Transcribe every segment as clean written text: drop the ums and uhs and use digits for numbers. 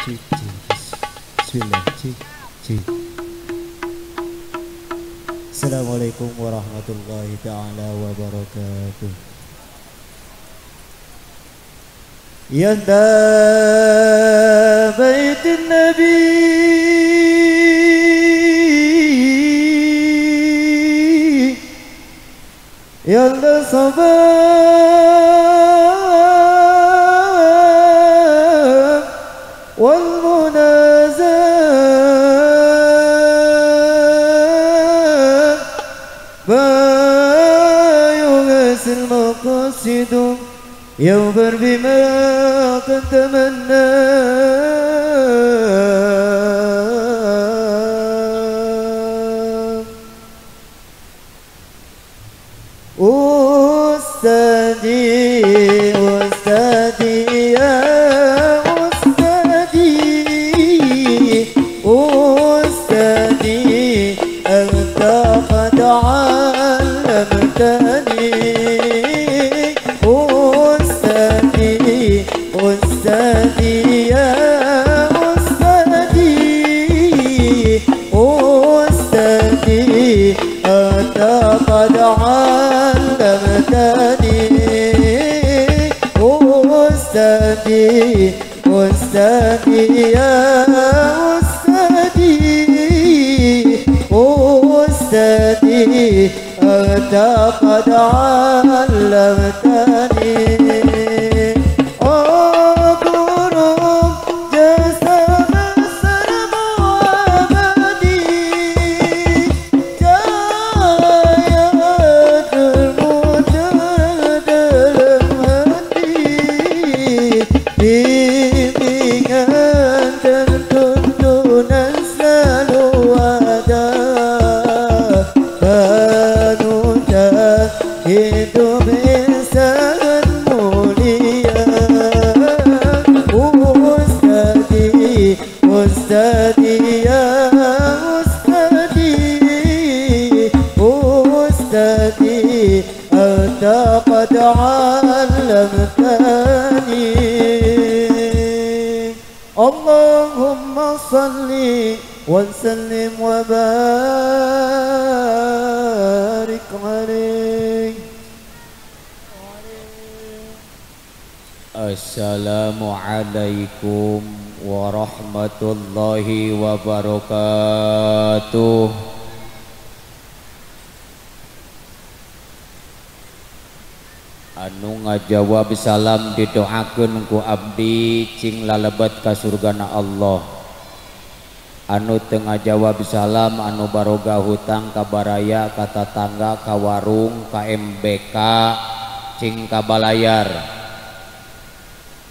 cik cik. Bismillah cik cik. Assalamualaikum warahmatullahi ta'ala wabarakatuh. Ya bait Nabi ya sabab wal munazah bayuhasil maqasidu يغفر بما قد تمنى أستاذي أستاذي يا أستاذي أستاذي أنت قد علمتني أستاذي يا أستاذي أستاذي أنت قد علمتني أستاذي أستاذي يا أستاذي أستاذي أنت قد علمتني أستاذي يا أستاذي أستاذي أنت قد علمتني اللهم صل وسلم وبارك عليه. Assalamualaikum warahmatullahi wabarakatuh. Anu ngajawab salam didoakeun ku abdi cing lalebet ka surgana Allah. Anu teu ngajawab salam anu baroga hutang ka baraya ka tatangga ka warung ka MBK cing ka balayar.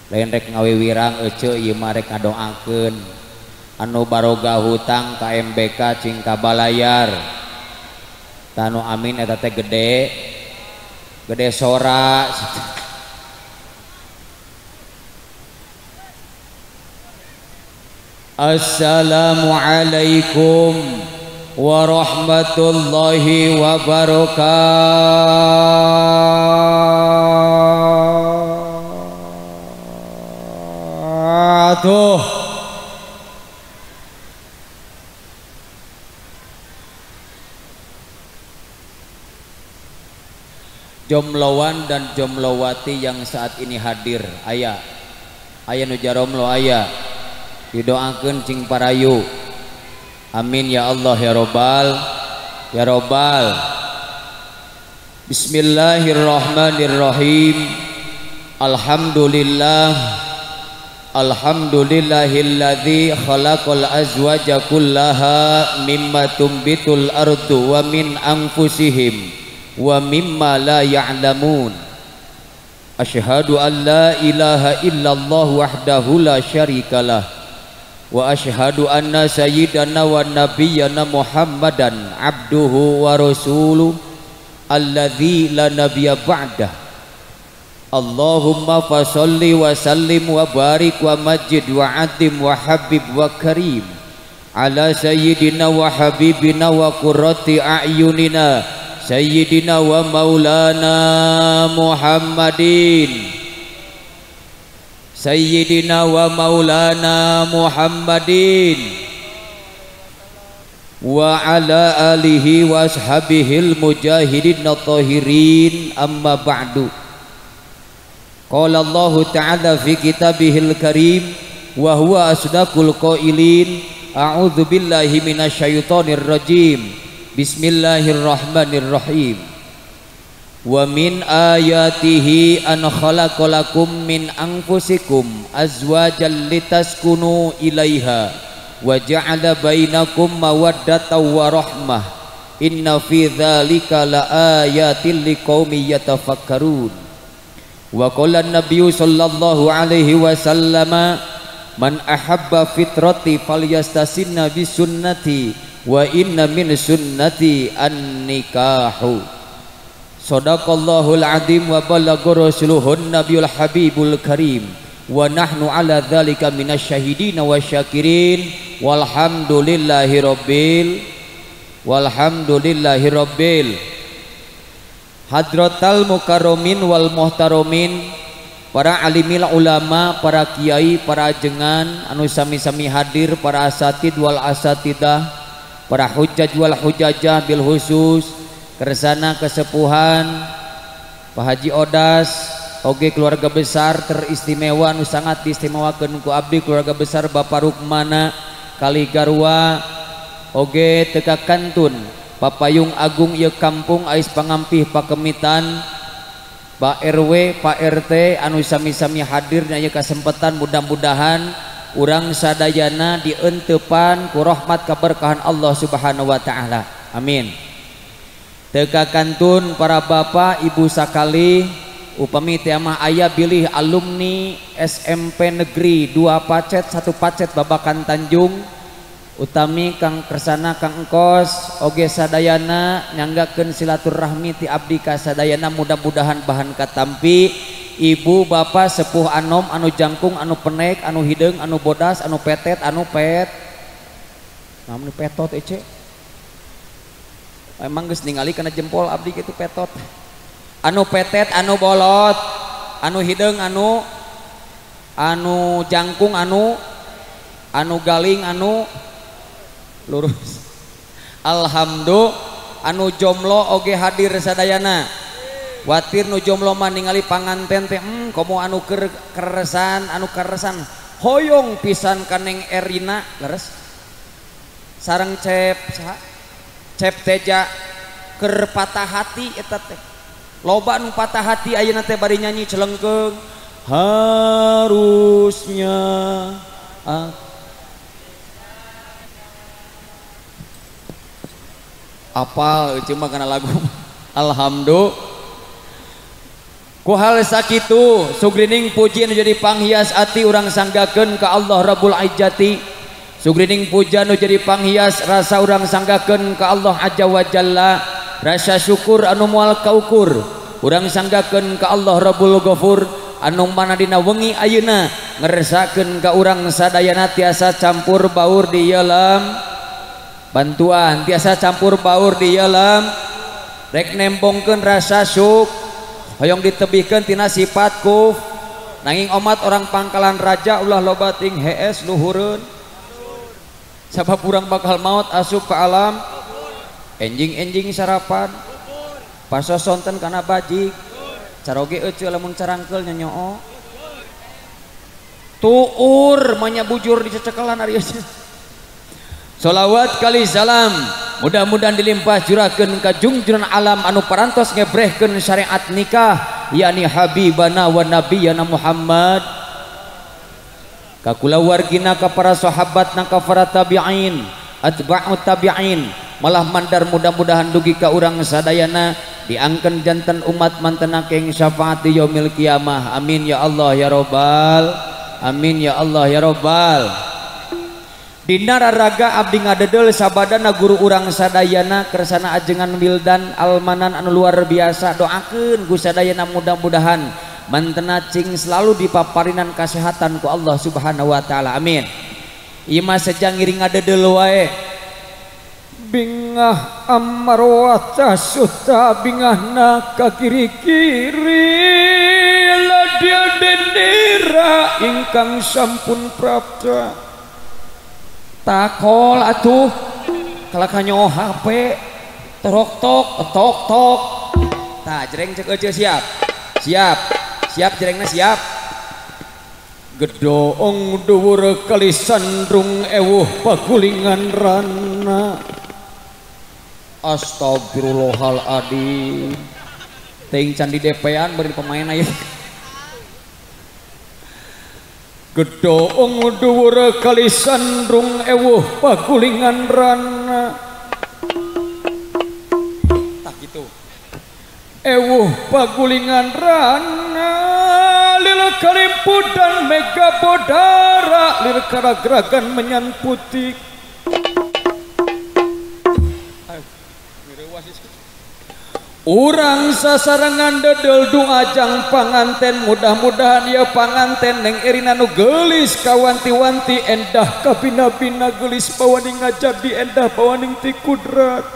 Lain rek ngawiwirang ece ieu mah rek ngadoakeun anu baroga hutang ka MBK cing ka balayar tanu amin eta teh gede sora. Assalamualaikum warahmatullahi wabarakatuh. Jomlowan dan jomlowati yang saat ini hadir, aya nu jaromlo aya, didoakeun cing parayu. Amin ya Allah ya robbal ya robbal. Bismillahirrahmanirrahim. Alhamdulillah alhamdulillahilladzi khalaqal azwaja kullaha mimma tumbitul ardu wa min anfusihim wa mimma la ya'lamun. Asyhadu an la ilaha illallah wahdahu la syarikalah wa asyhadu anna sayyidana wa nabiyyana Muhammadan abduhu wa rasuluh alladzi la nabiyya ba'dah. Allahumma fasalli wa sallim wa barik wa majid wa atim wa habib wa karim ala sayyidina wa habibina wa qurrati a'yunina Sayyidina wa maulana Muhammadin sayyidina wa maulana Muhammadin wa ala alihi wa ashabihil mujahidin at-tahirin, amma ba'du. Qala Allah ta'ala fi kitabihil karim wa huwa asdaqul qailin, a'udzu billahi minasyaitonir rajim, bismillahirrahmanirrahim. Wa min ayatihi an khalaqalakum min anfusikum azwajan litaskunu ilaiha wa ja'ala bainakum mawaddatan wa rahmah, inna fi dzalika laayatin liqaumin yatafakkarun. Wa qala an-nabiyyu sallallahu alaihi wasallam, man ahabba fitrati falyastasinna bi sunnati wa inna min sunnati an-nikahu. Sadaqallahul azim wa balagha rasuluhun nabiyul habibul karim wa nahnu ala dzalika minasyahidin wa syakirin walhamdulillahi rabbil hadratal mukarramin wal muhtaramin, para alimil ulama, para kiai, para ajengan anu sami-sami hadir, para asatid wal asatidah, para hujjaj wal hujajah bil khusus, kersana kesepuhan Pak Haji Odas, oge keluarga besar teristimewa nu sangat diistimewakeun ku abdi, keluarga besar Bapak Rukmana Kaligarwa, oge teka kantun Papayung Agung ieu kampung ais pangampih pakemitan, Pak RW, Pak RT anu sami-sami hadir na ieu kasempatan, mudah-mudahan urang sadayana dieunteupan ku rahmat kaberkahan Allah Subhanahu wa taala. Amin. Teka kantun para bapak ibu sakali, upami teh mah aya bilih alumni SMP Negeri 2 Pacet 1 Pacet Babakan Tanjung, utami Kang Kersana Kang Engkos oge sadayana nyanggakeun silaturahmi ti abdi ka sadayana, mudah-mudahan bahan katampi. Ibu bapak sepuh anom anu jangkung anu penek anu hideung anu bodas anu petet anu pet namun petot ece emang geus ningali kana jempol abdi kitu petot, anu petet anu bolot anu hideung anu jangkung anu galing anu lurus. Alhamdulillah anu jomblo oge hadir sadayana, watir nu jomblo mah ningali panganten teh komo anu keresan hoyong pisan kaneng Erina leres sareng cep teja keur patah hati eta teh loba anu patah hati ayeuna teh bari nyanyi celengkeung harusnya apal cuma kana lagu. Alhamdulillah ku hal sakitu sugrining puji anu jadi panghias ati urang sanggakeun ka Allah Rabbul Izzati, sugrining puja anu jadi panghias rasa urang sanggakeun ka Allah Azza wa Jalla, rasa syukur anu moal kaukur urang sanggakeun ka Allah Rabbul Ghafur anu mana dina wengi ayeuna ngeresakeun ka urang sadayana tiasa campur baur di dalam bantuan, tiasa campur baur di dalam rek nembongkeun rasa syukur hoyong ditebihkeun tina sifat kuf nanging omat orang pangkalan raja ulah loba ting hees luhureun sabab urang bakal maut asup ka alam enjing-enjing sarapan pasosonten kana bajik caroge euceul lamun carangkeul nyonyoo tuur manya bujur di cecekelan ari sholawat kali salam mudah-mudahan dilimpah jurakeun ka junjungan alam anu parantos ngebrehkeun syariat nikah, yakni habibana wa nabiyana Muhammad, ka kulawargina ka para sahabatna ka para tabi'in atba'ut tabi'in, malah mandar mudah-mudahan dugi ka urang sadayana diangkeun janten umat mantena keng syafaat di yaumil kiamah. Amin ya Allah ya Rabbal, amin ya Allah ya Rabbal. Dina raraga abdi ngadedel sabadana guru urang sadayana kersana ajengan wildan almanan anu luar biasa, doakeun ku sadayana mudah-mudahan mantena cing selalu dipaparinan kesehatan ku Allah Subhanahu wa taala. Amin. Ieu mah sejang ngiring ngadedel wae. Bingah amarwah casuta bingahna ka kiri-kiri ladia denira ingkang sampun prapta takol atuh kalakanyo HP tok tok tah jereng cek ece siap jerengna siap gedong dhuwur kali sandrung ewuh pagulingan rana astagfirullahaladzim ting candi depean beri pemain aya gedong dhuwur kali sandrung ewuh pagulingan rana tak gitu ewuh pagulingan rana lil kalimpudan mega bodara lir karageragan menyan putih urang sasarangan dedel duajang panganten mudah-mudahan ya panganten neng erina nu gelis kawanti-wanti endah kabina-bina gelis bawaning ngajadi endah bawaning ti kudrat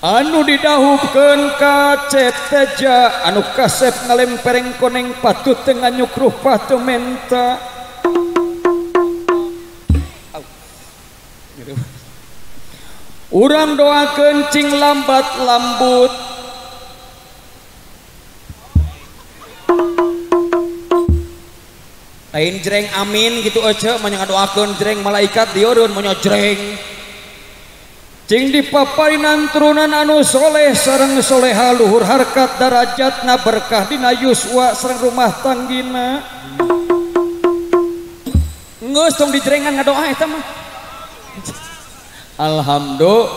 anu didahupkeun ka cep teja anu kasep ngalempereng koneng patut tengah nyukruh patu menta urang doa kencing lambat lambut lain jreng amin gitu aja menyangadoakeun jreng malaikat dieureun monya jreng cing dipaparinan turunan anu soleh sareng soleha luhur harkat darajatna berkah dina yuswa sareng rumah tanggina geus tong dijrengan ngadoa eta mah alhamdulillah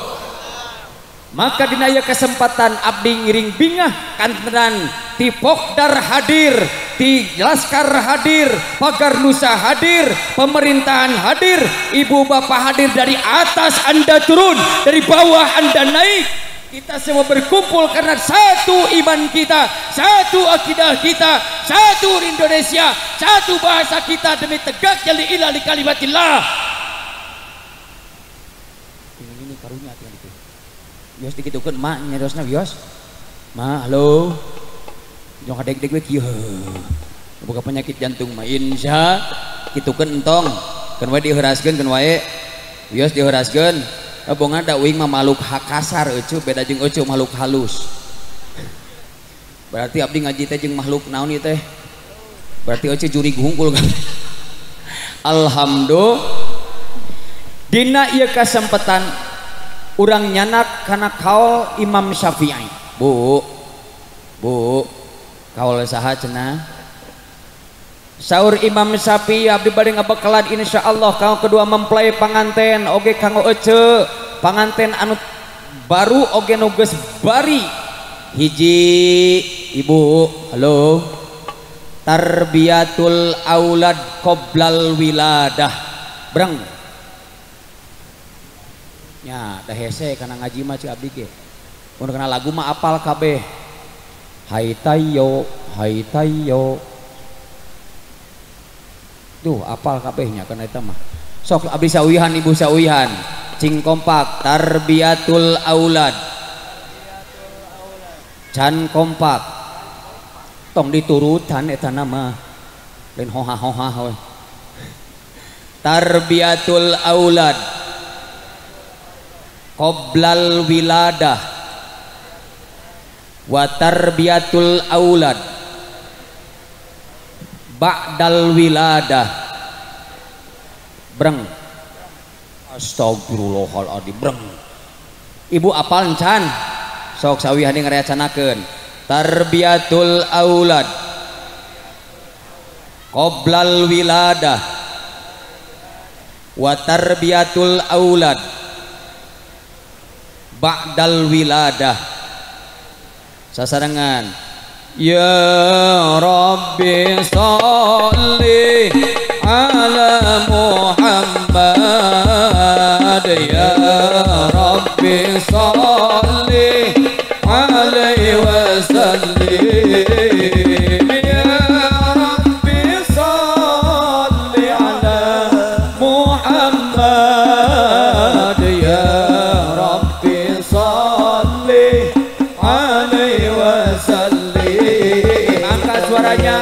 maka dina aya kesempatan abdi ngiring bingah kantenan ti Pokdar hadir ti Laskar hadir Pagar Nusa hadir pemerintahan hadir ibu bapak hadir dari atas anda turun dari bawah anda naik kita semua berkumpul karena satu iman kita satu akidah kita satu Indonesia satu bahasa kita demi tegaknya li'ilah li kalimatillah karunya atuh gitu. Bios dikitukeun mak nyerosna bios. Ma, halo. Jong kadek-dek we kieu. Boga penyakit jantung mah insya kitukeun entong. Keun wae diheuraskeun keun wae. Bios diheuraskeun. Bongan da uing mah makhluk kasar eueuh beda jeung eueuh makhluk halus. Berarti abdi ngaji teh jeung makhluk naon ieu teh? Berarti eueuh jurig hungkul kan. Alhamdulillah. Dina ieu kasempatan urang nyanak kana kaul Imam Syafi'i bu kaul saha cenah saur Imam Syafi'i abdi bade ngabekalan insyaallah kaul kedua mempelai panganten oge kanggo ece panganten anu baru oge nu geus bari hiji ibu halo tarbiyatul aulad qoblal wiladah breng nya dah hese kana ngaji mah cik abdi ge mun kana lagu mah apal kabeh hai tayo tuh apal kabehnya kana eta mah sok abdi sawihan ibu sawihan cing kompak tarbiyatul aulad can kompak tong diturutan eta nama lain hoha-hoha we tarbiyatul aulad qoblal wiladah wa tarbiyatul aulad ba'dal wiladah breng astagfirullahaladzim breng ibu apal encan sok sawihan ngareacanakeun tarbiyatul aulad qoblal wiladah wa tarbiyatul aulad ba'dal wiladah sasarangan ya Rabbi sholli ala Muhammad ya Rabbi sholli alaihi wasallim ya Rabbi sholli ala Muhammad ya Rabbi salli alaihi wasallim suaranya.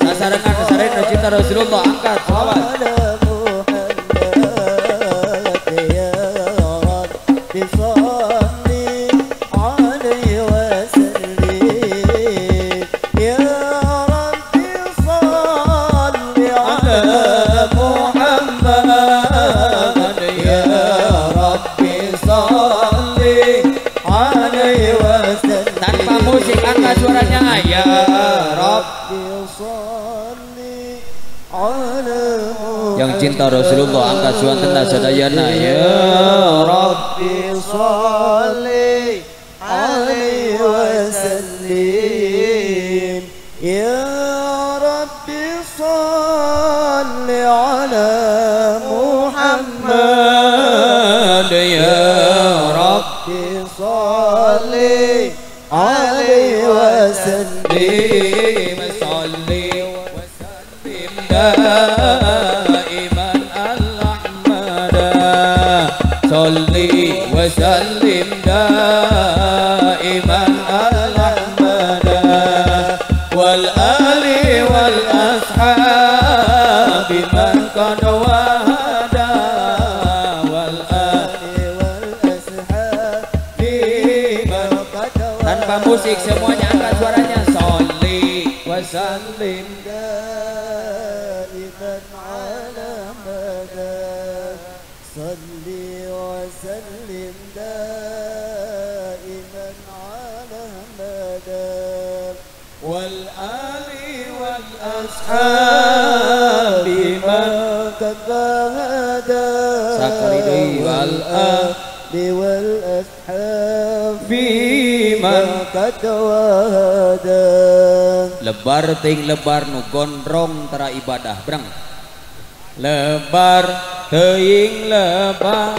Sasarengan sasaran cinta Rasulullah, angkat selawat. Suaranya ya Rabbi sholli ala yang cinta Rasulullah angkat suara sadayana ya Rabbi sholli alaihi wasallim ya Rabbi sholli ala Muhammad ya Rabbi sholli alaihi wasallim salli wa sallim daiman al-ahmad salli wa sallim daiman al-ahmad wal ali wal ashabi man qad wahada wal ali wal ashabi man qad tanpa musik semuanya angkat suaranya sholli wa sallim daiman ala madad sholli wa sallim daiman ala madad wal ali wal ashabi man qad hada sakali deui wal ali wal ashabi man katawada lebar ting lebar nu gondrong tara ibadah brang lebar teuing lebar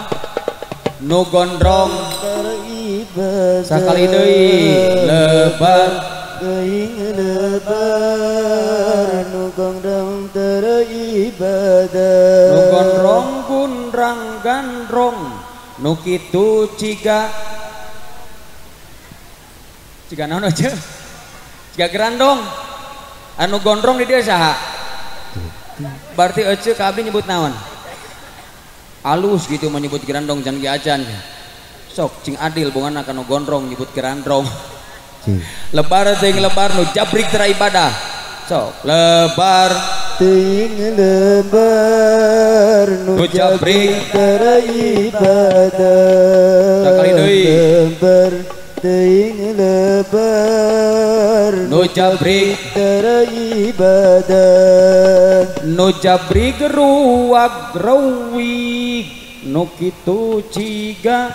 nu gondrong tara ibadah sakali deui lebar teuing lebar nu gondrong tara ibadah nu gondrong gundrang gandrong nu kitu ciga jika naon aja jika gerandong anu gondrong di dia saha berarti ece ka abdi nyebut naon alus gitu menyebut gerandong jangan diajan sok cing adil bungan anu gondrong nyebut gerandong lebar teuing lebar nu jabrik tara ibadah sok lebar teuing lebar nu jabrik tara ibadah sakali deui lebar teuing lebar nu jabrik tara ibadah nu jabrik ruwag rawig nu kitu ciga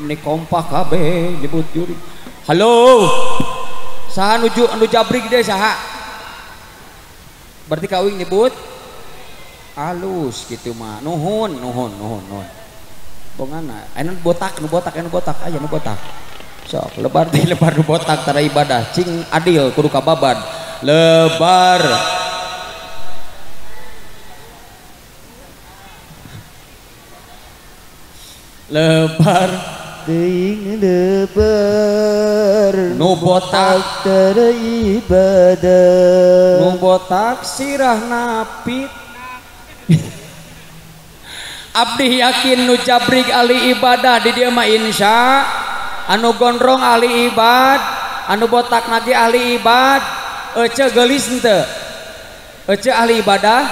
ini kompak kabeh nyebut juri halo saha nuju anu jabrik deh saha berarti kawing nyebut alus gitu mah nuhun bongana anu botak aya nu botak sok lebar teh lebar nu botak tara ibadah cing adil kudu kababan lebar lebar teuing lebar nu botak tara ibadah nu botak sirah napit abdi yakin nu jabrik ali ibadah di dia mah insya anu gondrong ali ibad anu botak nagi ahli ibad ece gelis henteu ece ahli ibadah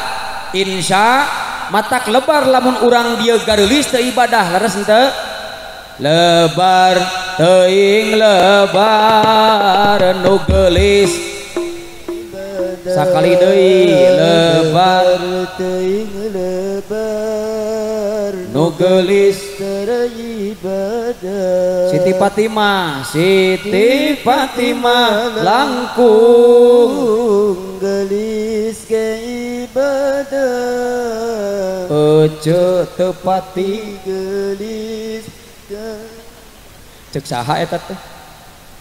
insya matak lebar lamun urang dia garelis teu ibadah leres henteu lebar teuing lebar nu gelis sakali deui lebar teuing lebar nu gelis tara ibadah Siti Fatimah langkung gelis ke ibadah ece teu pati gelis cek saha eta teh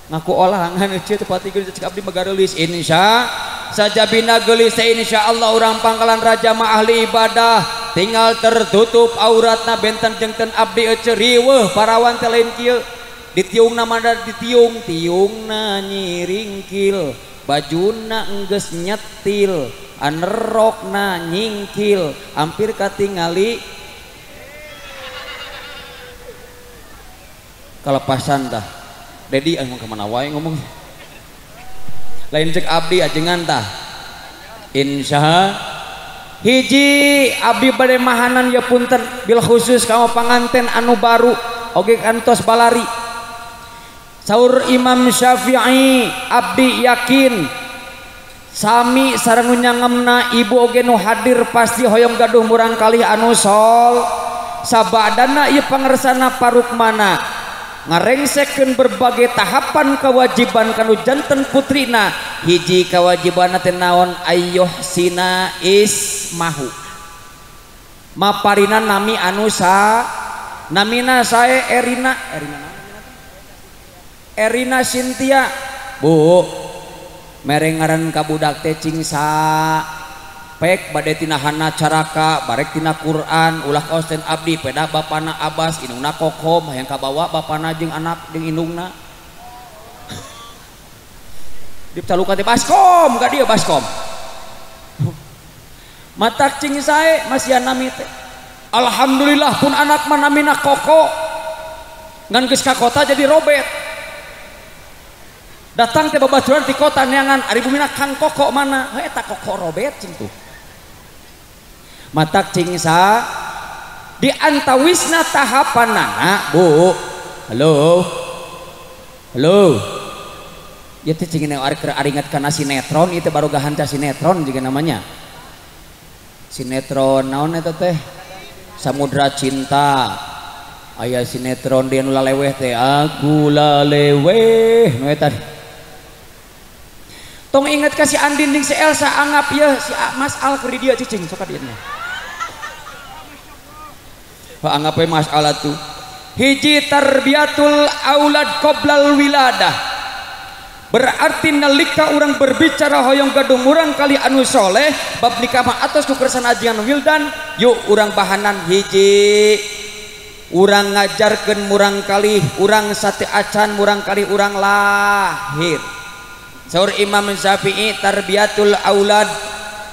ngaku olahangan ece teu pati gelis cek abdi magarelis insya sajabina gelis insyaallah urang pangkalan raja mah ahli ibadah tinggal tertutup auratna benten jengten abdi ece riweuh parawan teh lain kieu ditiungna mada tiungna nyiringkil, bajuna enggeus nyetil, anerokna nyingkil, hampir katingali kalepasan tah. Dedi anu kemana wae ngomong. Lain cek abdi ajengan tah. Insya hiji abdi bade mahanan ya punten bil khusus kamu panganten anu baru oge kantos balari. Saur Imam Syafi'i abdi yakin sami sareng nyangemna ibu oge nu hadir pasti hoyong gaduh murang kalih anu sol sabadana ieu pangersana parukmana ngarengsekeun berbagai tahapan kewajiban kanu janten putrina. Hiji kewajiban teh naon? Ayyuh sina ismahu, maparina nami anu sa namina sae Erina Cynthia. Bu mereng ngaran ka budak teh cing sa pek bade tina hana caraka barek tina Quran ulah kaosten abdi peda bapana Abbas indungna kokom hayang kabawa bapana jeung anak jeung indungna diptalukan teh baskom ka dieu baskom matak cing sae masih nami teh alhamdulillah pun anak mah namina koko ngan geus ka kota jadi robet datang teh babaturan ti kota neangan ari bumina Kang Koko mana eta koko robet cing tuh matak cing sa di antawisna tahapanana. Bu halo ya teh cing aringat kana sinetron itu baru gahanca sinetron juga namanya sinetron naon eta teh Samudra Cinta. Aya sinetron dia nu laleweh teh aku laleweh nu eta tong inget kasih Andin jeung si Elsa anggap ya si Mas Al keur di dieu cicing sok ka dieu anggap Mas Al tuh. Hiji tarbiyatul aulad qoblal wiladah, berarti nalika urang berbicara hoyong gadung urang kali anu soleh bab nikah mah atos ku kersana ajian wildan yuk urang bahanan hiji urang ngajarkeun murang kali urang sate acan murang kali urang lahir. Saur Imam Syafi'i tarbiyatul aulad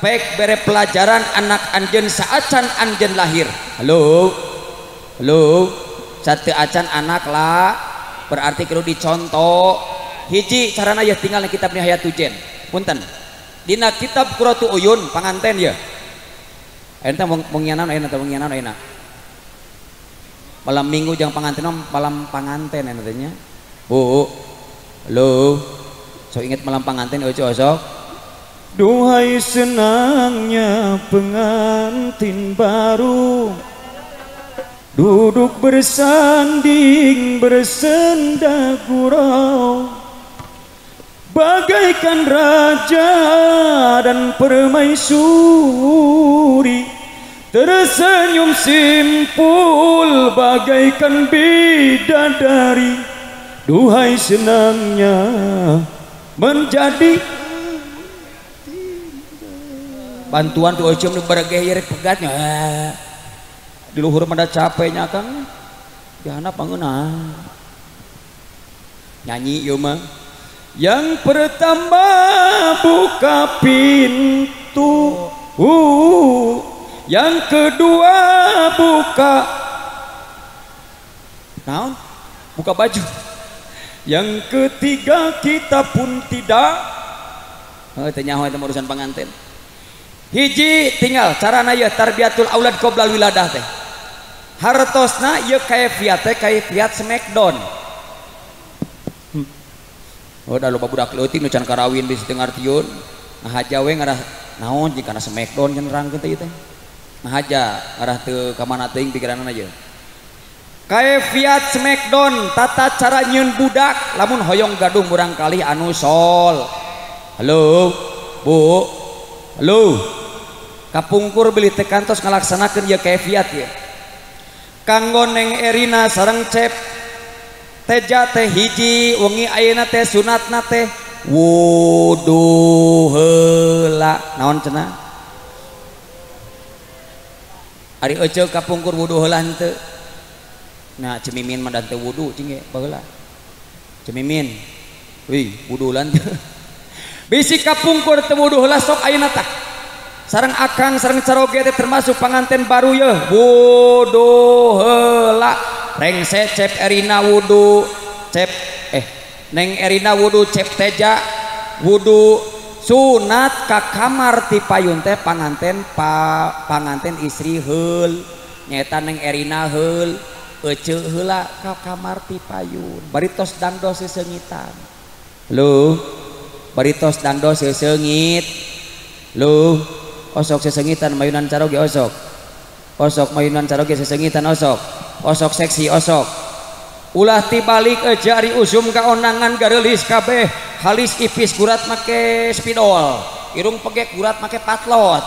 pek bere pelajaran anak anjeun saacan anjeun lahir. Halo sate acan anak lah berarti kudu dicontoh. Hiji carana ya tinggal di kitab Nihayatul punten dina kitab Qurratu Uyun panganten ya ente mengianan enak malam minggu jang panganten malam panganten entenya. Bu halo so inget malam panganten osok. Duhai senangnya pengantin baru duduk bersanding bersenda gurau bagaikan raja dan permaisuri tersenyum simpul bagaikan bidadari. Duhai senangnya menjadi bantuan tuh ocium di bergaya pegatnya di luhur pada capeknya kan jana pangeuna nyanyi yuk mah. Yang pertama buka pintu, yang kedua buka baju, yang ketiga kita pun tidak tanya itu urusan pengantin. Hiji tinggal carana ya tarbiyatul aulad qoblal wiladah teh hartosna ya kaifiat teh kaifiat smackdown. Oh dah lupa budak leutik nu can karawin bisi teu ngartieun ngahaja we ngarah naon jika na smackdown can nerangkeun teh ieu teh ngahaja ngarah teu ka mana teuing pikiranna je kaifiat smackdown tata cara nyieun budak lamun hoyong gaduh murang kalih anu sol. Halo bu halo kapungkur beli teh kantos ngalaksanakeun ieu kaifiat ya kanggo Neng Erina sareng Cep teja teh hiji wengi ayeuna teh sunatna teh wudu heula naon cenah ari eceuk kapungkur wudu heula henteu nah cemimin mah dan teu wudu cing ge baheula Cemimin wih wudulan bisi kapungkur teu wudu heula sok ayeuna tah sareng akang sareng caroge teh termasuk panganten baru ye wudu heula rengse cep Erina wudu cep Neng Erina wudu cep Teja wudu sunat ka kamar ti payun teh panganten istri heul nyata Neng Erina heul ece heula ka kamar ti payun baritos dangdos sesengitan lu baritos dangdos sesengit lu osok sesengitan mayunan caroge osok mayunan caroge sesengitan osok seksi osok ulah tibalik aja ari usum ka onangan garelis kabeh halis ipis gurat make spidol irung pegek gurat make patlot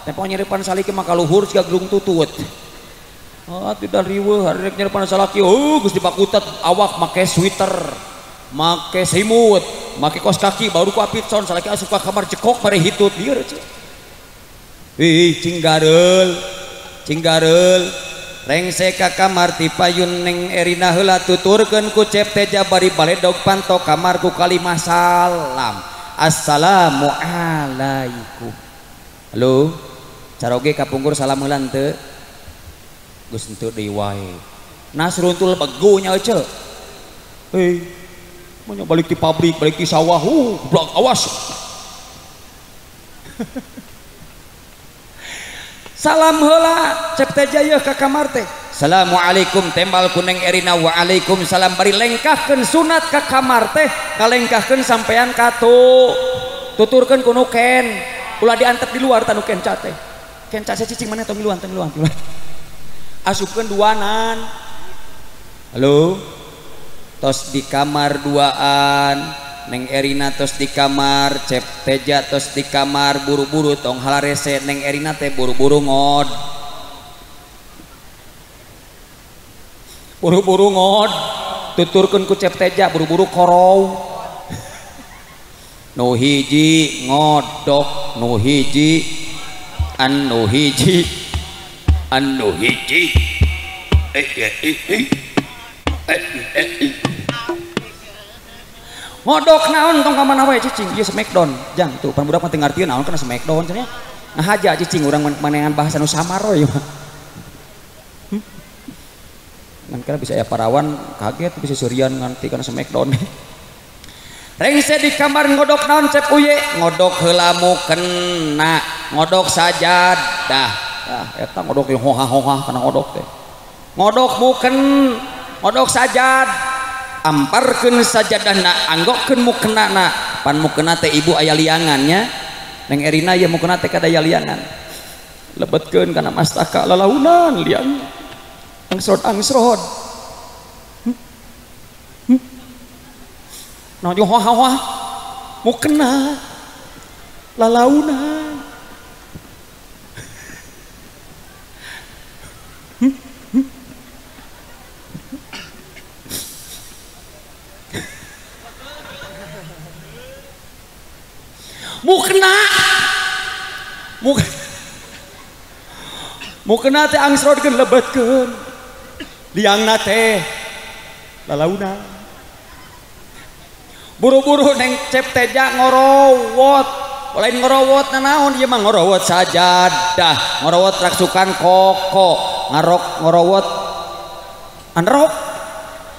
tempo nyeripan saliki maka luhur siga gerung tutut tidak riweuh hareup nyeripan salaki geus dipakutat awak make sweater make selimut make kos kaki baru ku apitson salaki asup ka kamar cekok bare hitut lieur cinggareul rengse ka kamar ti payun Neng Erina heula tuturkeun ku cep Teja bari baledog panto kamar ku kalimah salam assalamualaikum halo caroge kapungkur salam heulan teu geus henteu deui wae nasruntul begunya ece mau balik di pabrik balik di sawah blok awas salam heula cep Teja yeuh ka kamar teh assalamualaikum tembal ku Neng Erina waalaikumsalam bari lengkahkeun sunat ka kamar teh kalengkahkeun sampean katu tuturkeun ku nuken ulah diantep di luar tanu kenca teh kenca cicing mana tong miluan asupkeun duanan halo tos di kamar duaan Neng Erina tos di kamar cep Teja tos di kamar buru-buru tong halarese Neng Erina teh buru-buru ngod tuturkeun ku cep Teja buru-buru korow nu hiji ngodok nu hiji anu hiji ngodok naon tong ka mana wae cicing ieu smackdown jang tuh pan budak mah teu ngartieun naon kana smackdown cenah ngahaja cicing urang manehan bahasa nu samar we ngan kana bisa aya parawan kaget bisa surian nganti kana smackdown rengse di kamar ngodok naon cep uye ngodok heula mukena ngodok sajadah eta ngodok hoha-hoha kana ngodok teh ngodok muken ngodok sajad amparkeun sajadahna anggokeun mukenana pan mukena teh ibu aya liangannya Neng Erina ya mukena teh kada aya liangan lebetkeun kana mastaka lalaunan liang angsrod naon jeung hoha-hoha mukena lalaunan mukena teh angsrodkeun lebetkeun liangna teh lalauna buru-buru Neng cep Teja ngorowot lain ngorowot naon ieu mah ngorowot sajadah ngorowot raksukan koko ngorowot anrok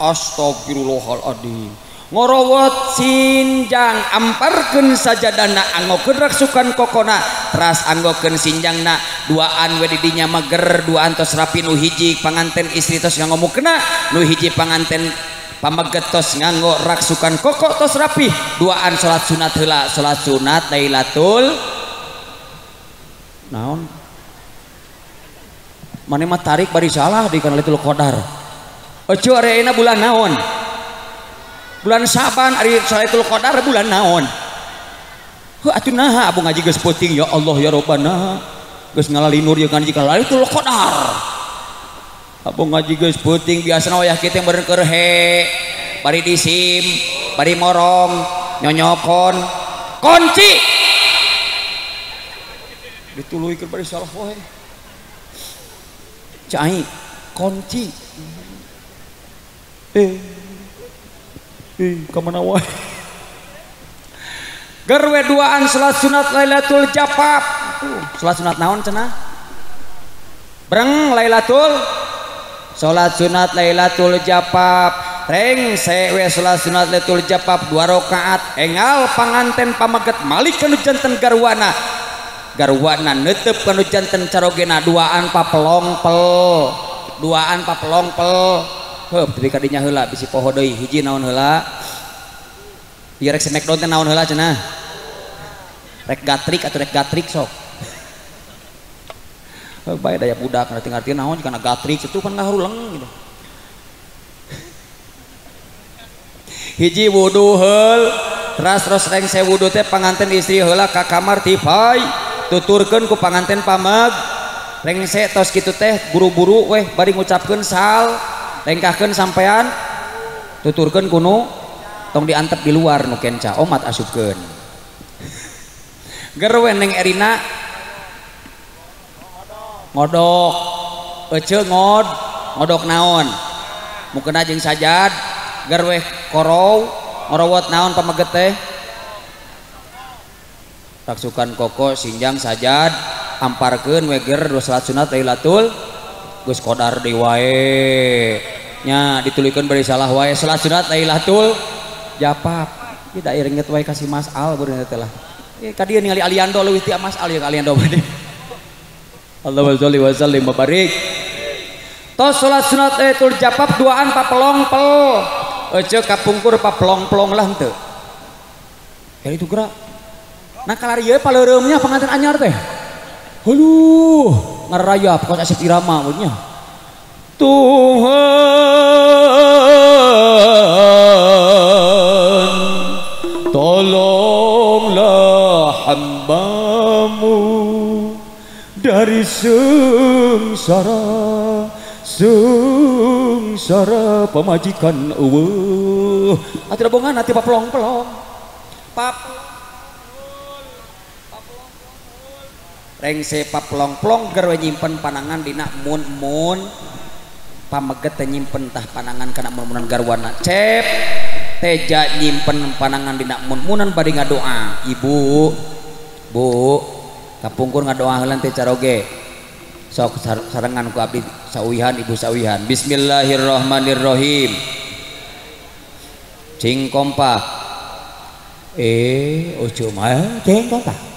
astagfirullahaladzim ngorowot sinjang amparkeun sajadana anggokeun raksukan kokona teras anggokeun sinjangna duaan we di dinya mager duaan tos rapi nu hiji panganten istri tos nganggo mukena nu hiji panganten pamaget tos nganggo raksukan koko tos rapi duaan salat sunat heula salat sunat Lailatul naon mane mah tarik bari salah di kana Lailatul Qadar ojo areuna bulan naon bulan Saban ari Lailatul Qadar bulan naon heuh atuh naha abu ngaji geus peuting ya Allah ya Rabbana geus ngalalinur jeung ngaji ka Lailatul Qadar abu ngaji geus peuting biasana wayah kitu yang beureun keur he bari disim bari morong nyonyokon kunci dituluykeun bari salah wae cai kunci kemana wae gerwe duaan salat sunat Lailatul Japap salat sunat naon cenah breng Lailatul salat sunat Lailatul Japap reng sewe salat sunat Lailatul Japap 2 rakaat engal panganten pamaget malik kanu janten garwana neuteup kanu janten carogena duaan papelongpel heup tapi kadinya heula bisi poho deui hiji naon heula ieu rek smackdown teh naon heula cenah rek gatrik sok bae daya budak ngarti-ngarti naon kana gatrik itu kan ngaharuleng gitu hiji wudu heul terus reng saya wudu teh panganten istri heula ka kamar tifai tuturkeun ku panganten pameg reng se tos kitu teh buru-buru weh bari ngucapkeun sal lengkahkeun sampean tuturkeun kuno tong diantep di luar nu kenca omat asupkeun gerwe neng Erina ngodok ece ngodok naon mukena jeung sajad gerwe korow ngorowot naon pameget teh taksukan koko sinjang sajad amparkeun we ger salat sunat Lailatul geus kodar deui wae nya ditulikeun bari salah wae salat sunat Lailatul Japap ieu da iringet wae kasih Mas Al beureun teh lah ka dieu ningali Aliando leuwih ti Mas Al ya Aliando bade Allahumma sholli wa sallim wa barik tos salat sunat Lailatul Japap duaan papelongpel ece kapungkur papelong-pelong lah henteu jadi itu gerak nah kalarieu paleureumnya panganten anyar teh huluh ngarayap kos asep irama nya Tuhan tolonglah hambamu dari sengsara pemajikan eueuh ati robongan ati papelong-pelong reng se papelong-pelong gerwe nyimpen panangan dina mun pameget teh nyimpen tah panangan kana mun-munan garwana cep teja nyimpen panangan dina mun-munan bade ngadoa ibu bu kapungkur ngadoa heula teh caroge sok sarengan ku abdi sawihan ibu sawihan bismillahirrahmanirrahim cing kompak ojo mah cing kompak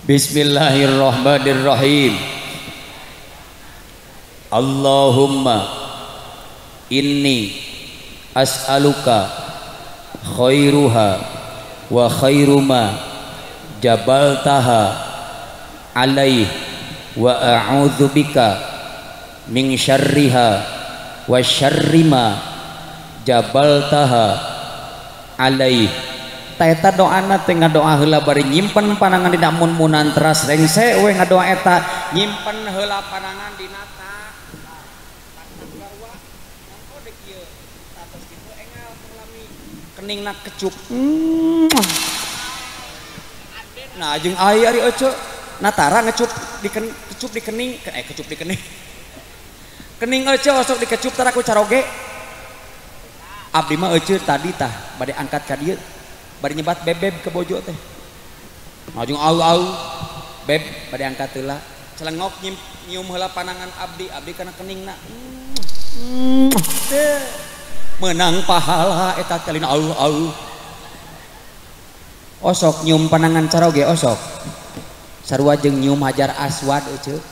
bismillahirrahmanirrahim Allahumma inni as'aluka khairuha wa khairuma jabaltaha alaih wa a'udzubika min syarriha wa syarrima jabaltaha alaih eta doana teh ngadoa heula bari nyimpen panangan dina mun-munan teras rengse we ngadoa eta nyimpen heula panangan dina ta garwa nganggo dek ieu tatos kitu engal lami keningna kecup nah jeung ai ari ece natara ngecup di kening kening ece osok dikecup tara ku caroge abdi mah ece tadi tah bade angkat ka dieu bari nyebat beb ke bojo teh ngajung au beb bade angkat heula celengok nyium heula panangan abdi kana keningna menang pahala eta kalina au osok nyium panangan caroge osok sarua jeung nyium hajar aswad euceuk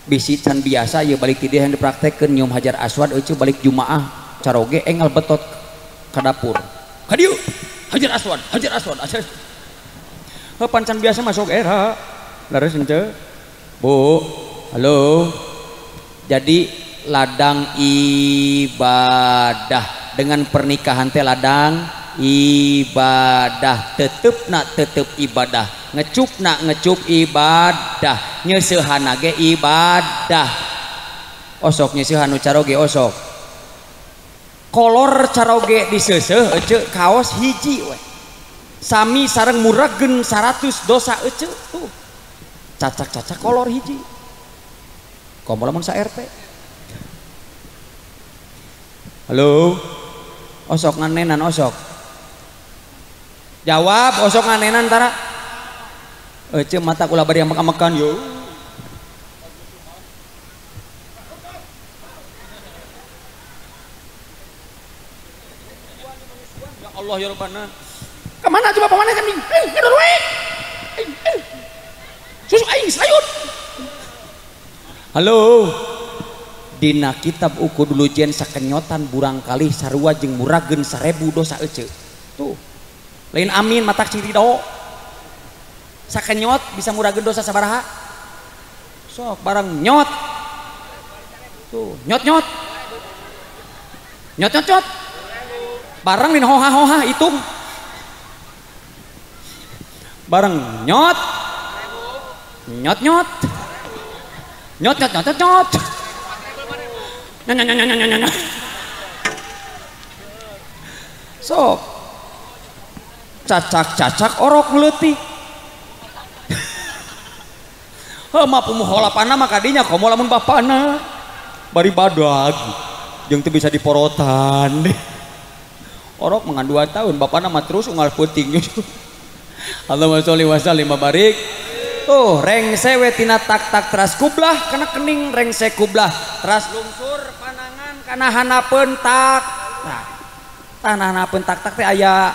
bisi can biasa ieu balik ti dieu yang dipraktekkeun nyium hajar aswad euceuk balik jumaah caroge enggal betot ka dapur ka dieu hajar aswad pancan biasa masuk era laras henteu bu halo jadi ladang ibadah dengan pernikahan teh ladang ibadah tetep ibadah ngecup ibadah nyeusehan ge ibadah osok nyeusehan nu caroge osok kolor caroge diseuseuh ece kaos hiji we sami sareng murageun 100 dosa ece tuh cacak kolor hiji komo lamun sa RT halo Osok nganenan osok. Jawab osok nganenan tara. Ece mata kula bari yang makan yo. Ya Allah ya Rabbana. Kemana coba pamanah kan? Ngedur we. Susu aing sayut. Halo. Dina kitab uku dulu jen sakenyotan burang kali sarua jeung murageun 1000 dosa ece. Tuh. Lain amin matak cirido. Sakenyot bisa murageun dosa sabaraha? Sok barang nyot. Tuh, nyot-nyot. Nyot-nyot. Barang din hoha-hoha hitung. Barang nyot. Nyot-nyot. Nyot-nyot-nyot-nyot. Nyot. Sok. Cacak-cacak orok leutik. Heuh pumuholapana mah kadinya komo lamun bapana bari badag jeung teu bisa diporotan. Orok mangan 2 tahun bapana mah terus unggal peuting. Allahumma sholli wa sallim wa barik. Tuh rengse we tina tak-tak teras kublah kana kening rengse kublah teras lungsur panangan kana hanapeun tak. Nah, tanah hanapeun tak-tak teh aya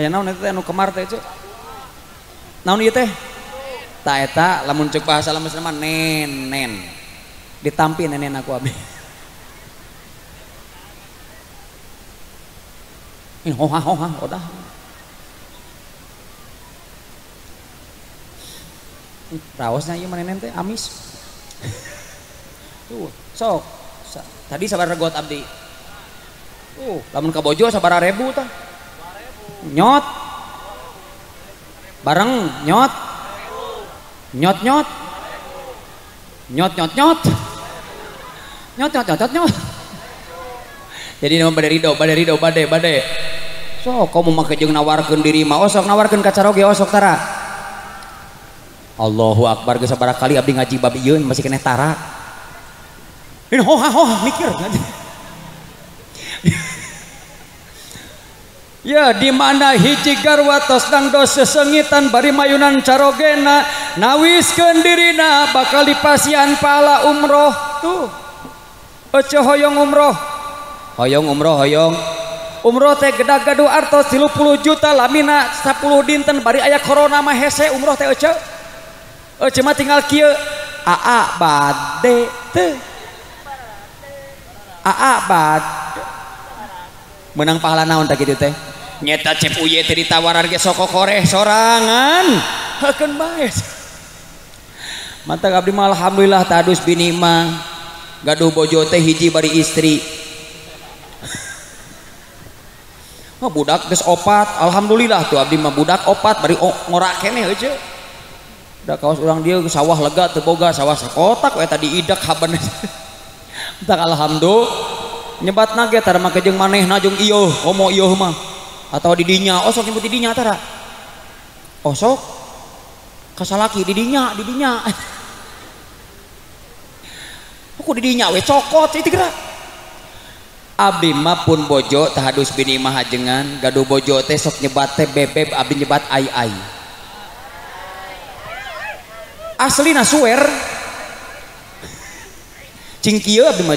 naon eta anu kemar teh cu? Naon ieu teh? Ta eta lamun ceuk bahasa lemesna mah nen. Ditampi nenen aku abi. Ini hoha udah. Raosnya ieu manenen teh amis. Tuh, sok. Tadi sabar regot abdi. Lamun ka Bojo sabaraha ribu tah? Nyot. Bareng nyot. Nyot. Jadi nama bade. So, kamu mah jeung nawarkeun diri mah osok nawarkeun ka caroge osok tara. Allahu Akbar geus sabaraha kali abdi ngaji bab ieu masih keneh tara. Ini hoha mikir. Ya di mana hiji garwa tos dangdos sesengitan bari mayunan carogena nawiskeun dirina bakal dipasihan pahala umroh tuh. Ece hoyong umroh. Umroh teh gedag-gaduh artos 30 juta lamina 10 dinten bari aya corona mah hese umroh teh ece. Ece mah tinggal kieu aa bade teh. Aa bade. Menang pahala naon teh kitu teh? Nyeta cep uye teh ditawaran ge soko koreh sorangan hakeun bae. Mantap abdi mah alhamdulillah tadus bini mah gaduh bojo teh hiji bari istri. Oh budak geus 4 alhamdulillah tuh abdi mah budak 4 bari ngorak keneh euy. Da kaos urang dieu sawah lega teu boga sawah sakotak we tadi idak haban. Tak alhamdulillah nyebatna ge tara make jeung manehna jeung ieu komo ieu mah. Atau didinya osok nyebut didinya tara osok kasalaki didinya aku didinya we cokot itu gerak abdi mah pun bojo tahadus bini mah hajengan gaduh bojo teh sok nyebat teh bebeb abdi nyebat ai aslina suwer cing kieu abdi mah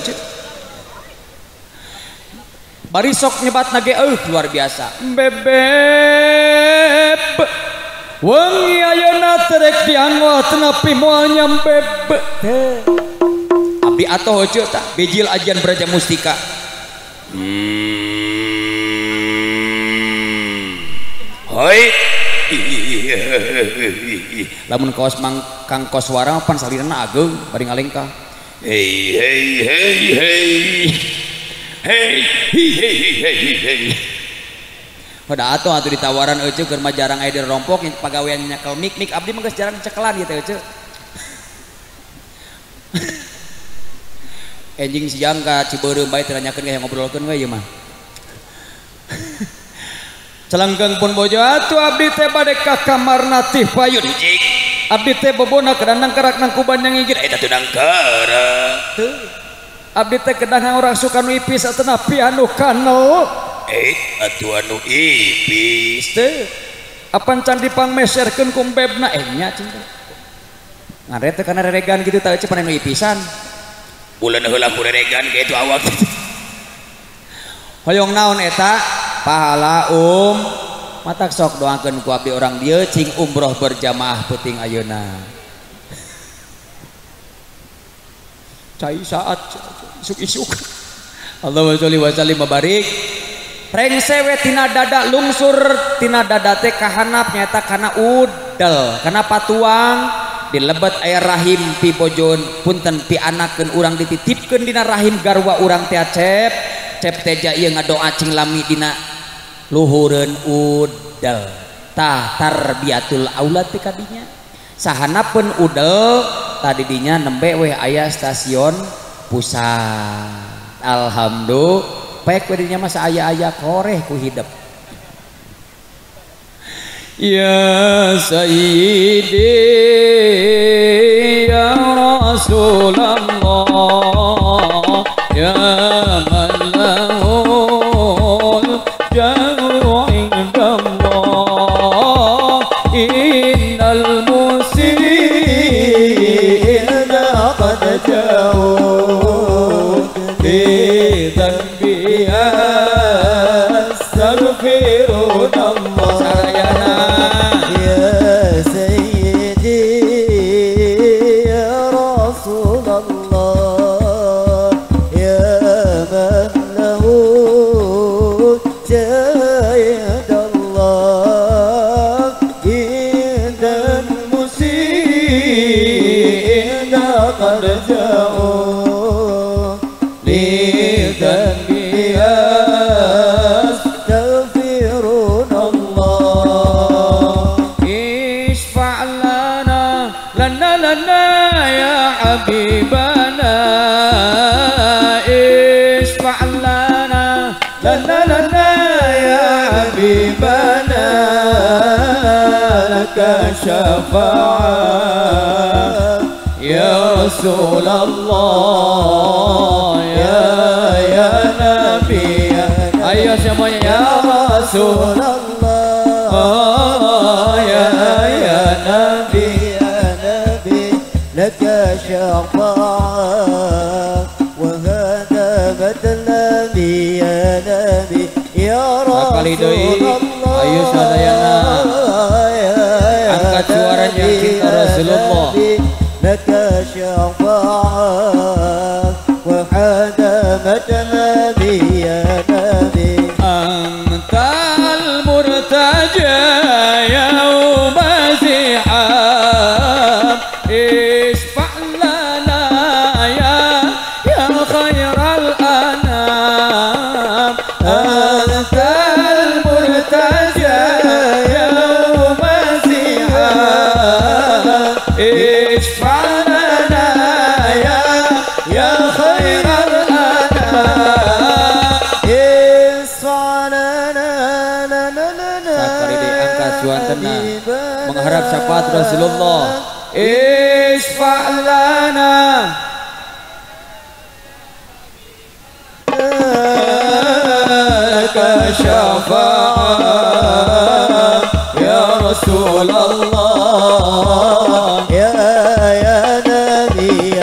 bari sok nyebat nage luar biasa bebeb wengi ayeuna terek dianggot nepi moal nyambeb abdi atoh heuceu tah bejil ajian Braja Mustika hoi lamun kaos Kang Koswara pan salirna ageung bari ngalengkah Hey. Pada atuh ditawaran euceuk keur mah jarang aya dirompok pagawean nyekel mik abdi mah geus jarang cekelan ieu teh euceuk. Enjing siang ka Cibeureum bae teu nanyakeun ge ngobrolkeun we ieu mah. Celengkeung pun bojo atuh abdi teh bade ka kamarna tih payun jik. Abdi teh bobona kadang kerak nang kuban yang ngigit eta teu nangkara. Teu. abdi teh kedah orang suka nu ipis atau piano kanel atuh anu ipis teh apan can dipangmeserkeun ku bebna nya cinta ngare teh kana reregan gitu tah cepana nu ipisan ulah heula ku reregan kitu awak hoyong naon eta pahala matak sok doakeun ku abdi orang dieu cing umroh berjamaah peuting ayeuna cai saat isuk-isuk Allahumma sholli wa sallim barik reng sewe tina dada lungsur tina dada teh kahanap nyata kana udel kana patuang dilebet aya rahim pi bojon punten pi anakeun urang dititipkeun dina rahim garwa urang teh cep teja ieu ngadoa cing lami dina luhureun udel tah tarbiyatul aulad teh kadinya sahanapeun udel tadi dinya nembe weh aya stasiun pusat alhamdulillah pek we dinya mah aya koreh ku hidup ya sayyidi ya rasulullah ya man lahul jaru indallah innal muslimina qad ja'u bi dhanbi astaghfirullah sarayana ya sayyidi ya rasulullah ya man lahu jayadallah idan musina qad ja'u lidan bias taghfirun Allah isfa' lana ya habibana isfa' lana ya habibana laka syafa'ah ya Rasulullah ya Nabi ayo semuanya ya Rasulullah ya Nabi لك شفاعة وهذا مطلبي يا نبي يا رسول الله ayo sadayana angkat suaranya kita Rasulullah لك شفاعة وهذا مطلبي يا نبي أنت المرتجى يوم زحام اشفع لنا يا خير الأنام أنت المرتجى يوم زحام اشفع لنا يا خير mengharap syafaat Rasulullah isfa' lana laka syafa'ah ya Rasulullah ya Nabi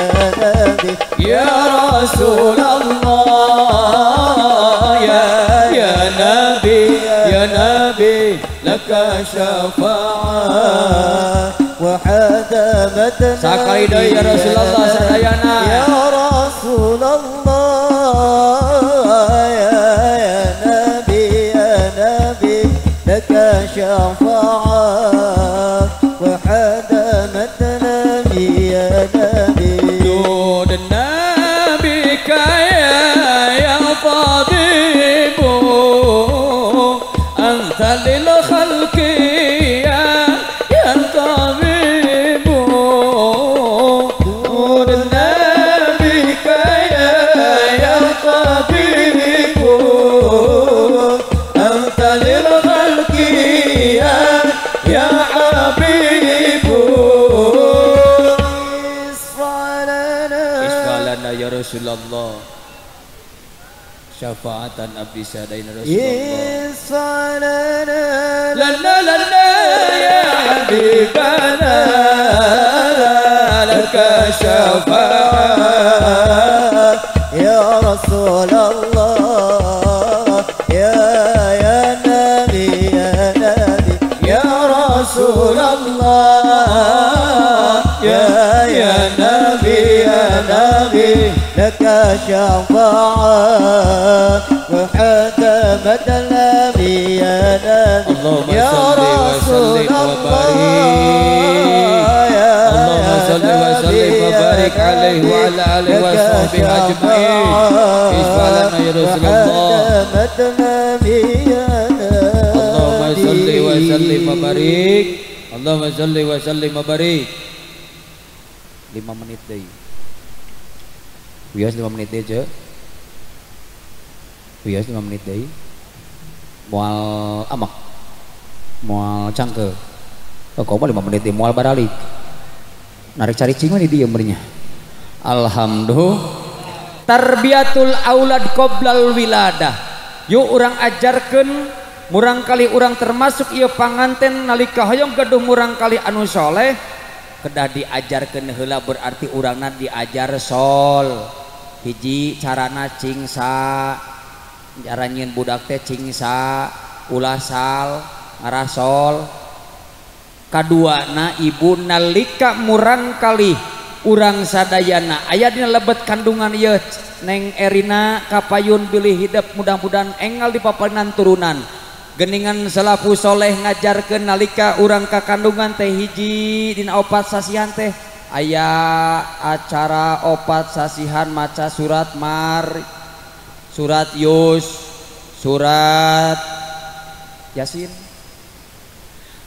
ya Rasulullah ya Nabi laka syafa'ah wa hadamatna sakali deui ya Rasulullah sadayana ya Rasulullah ya Nabi laka syafa'ah wa hadamatna ya Nabi Dud Nabi kaya ya fadibu anta lil khalqi ya tabibu Dud Nabi kaya ya tabibu anta lil khalqi ya habibu Rasulullah syafaatan abdi sadaina Rasulullah lana lana ya habibana laka syafaat ya Rasulullah ya Nabi ya Rasulullah ya Nabi laka syafaat wa hadamat al-anbiya ya Rasulullah Allahumma salli wa sallim wa barik alaihi wa ala alihi wa sahbihi ajma'in isbalana ya Rasulullah Allahumma salli wa sallim wa barik Allahumma salli wa sallim wa barik 5 menit deh Wias 5 menit aja Wias 5 menit deh mual amak mual cangke kok mau 5 menit deh mual baralik narik cari cing di dia umurnya alhamdulillah tarbiyatul aulad qoblal wiladah yuk urang ajarkeun murang kali urang termasuk ieu panganten nalika hoyong gaduh murang kali anu soleh kedah diajarkeun heula berarti urangna diajar sol hiji carana cingsa cara nyieun budak teh cingsa ulah sal ngarasol kaduana ibu nalika murang kali urang sadayana aya dina lebet kandungan ieu neng Erina kapayun bilih hidup mudah-mudahan enggal dipaparinan turunan geningan salafu soleh ngajarkeun nalika urang ka kandungan teh hiji dina opat sasihan teh aya acara opat sasihan maca surat mar surat yus surat yasin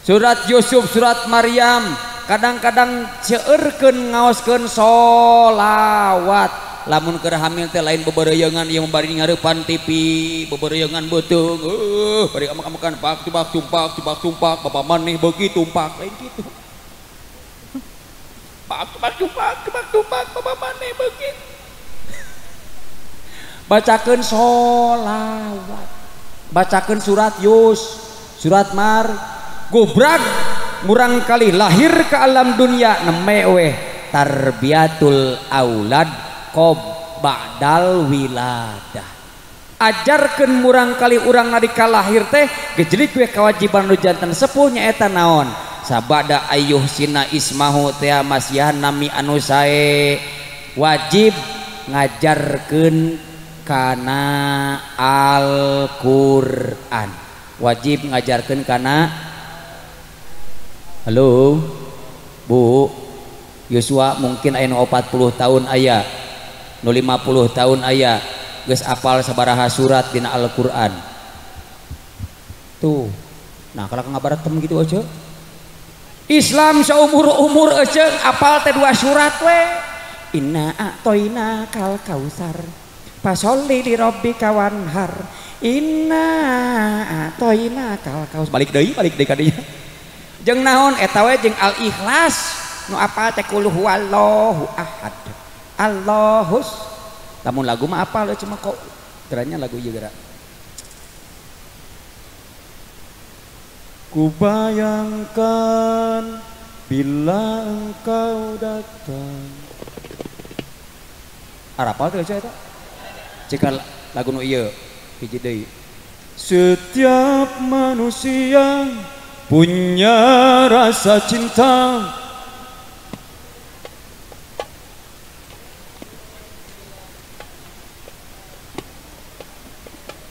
surat Yusuf surat Maryam kadang-kadang seueurkeun ngaoskeun sholawat lamun keur hamil teh lain bebereyeungan ieu membari ngarepan TV bebereyeungan beuteung bari amak-amakan pak tumpak bapak maneh beuki tumpak lain kitu pak tumpak bapak maneh beuki bacakeun sholawat bacakeun surat Yus surat Mar gubrak murang kali lahir ke alam dunia neme weh tarbiyatul aulad qob ba'dal wiladah ajarkeun murang kali urang nalika lahir teh gejlik we kewajiban nu janten sepuh nyaeta naon sabada ayyuh sina ismahu teh masyihan nami anu sae wajib ngajarkeun kana Al-Qur'an wajib ngajarkeun kana halo Bu Yusua mungkin aya nu 40 tahun aya nu 50 tahun aya geus apal sabaraha surat dina Al-Qur'an tuh nah kalau ngabaratem gitu aja Islam saumur-umur aja apal teh 2 surat we inna a'toina kal kausar fasolli li rabbika wanhar inna a'toina kal kausar balik deui ka dieu jeung naon eta we jeung al ikhlas nu apal teh qul huwallahu ahad Allahus lamun lagu mah apal cuma kok geranya lagu ieu geura kubayangkan bila engkau datang arapal teh eta cika lagu nu ieu hiji deui setiap manusia punya rasa cinta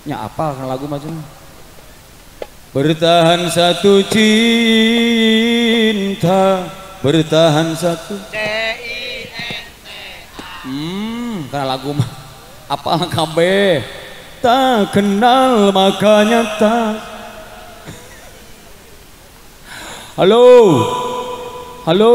nya apa lagu macam bertahan satu cinta bertahan satu karena lagu mah apa kabeh tak kenal makanya tak halo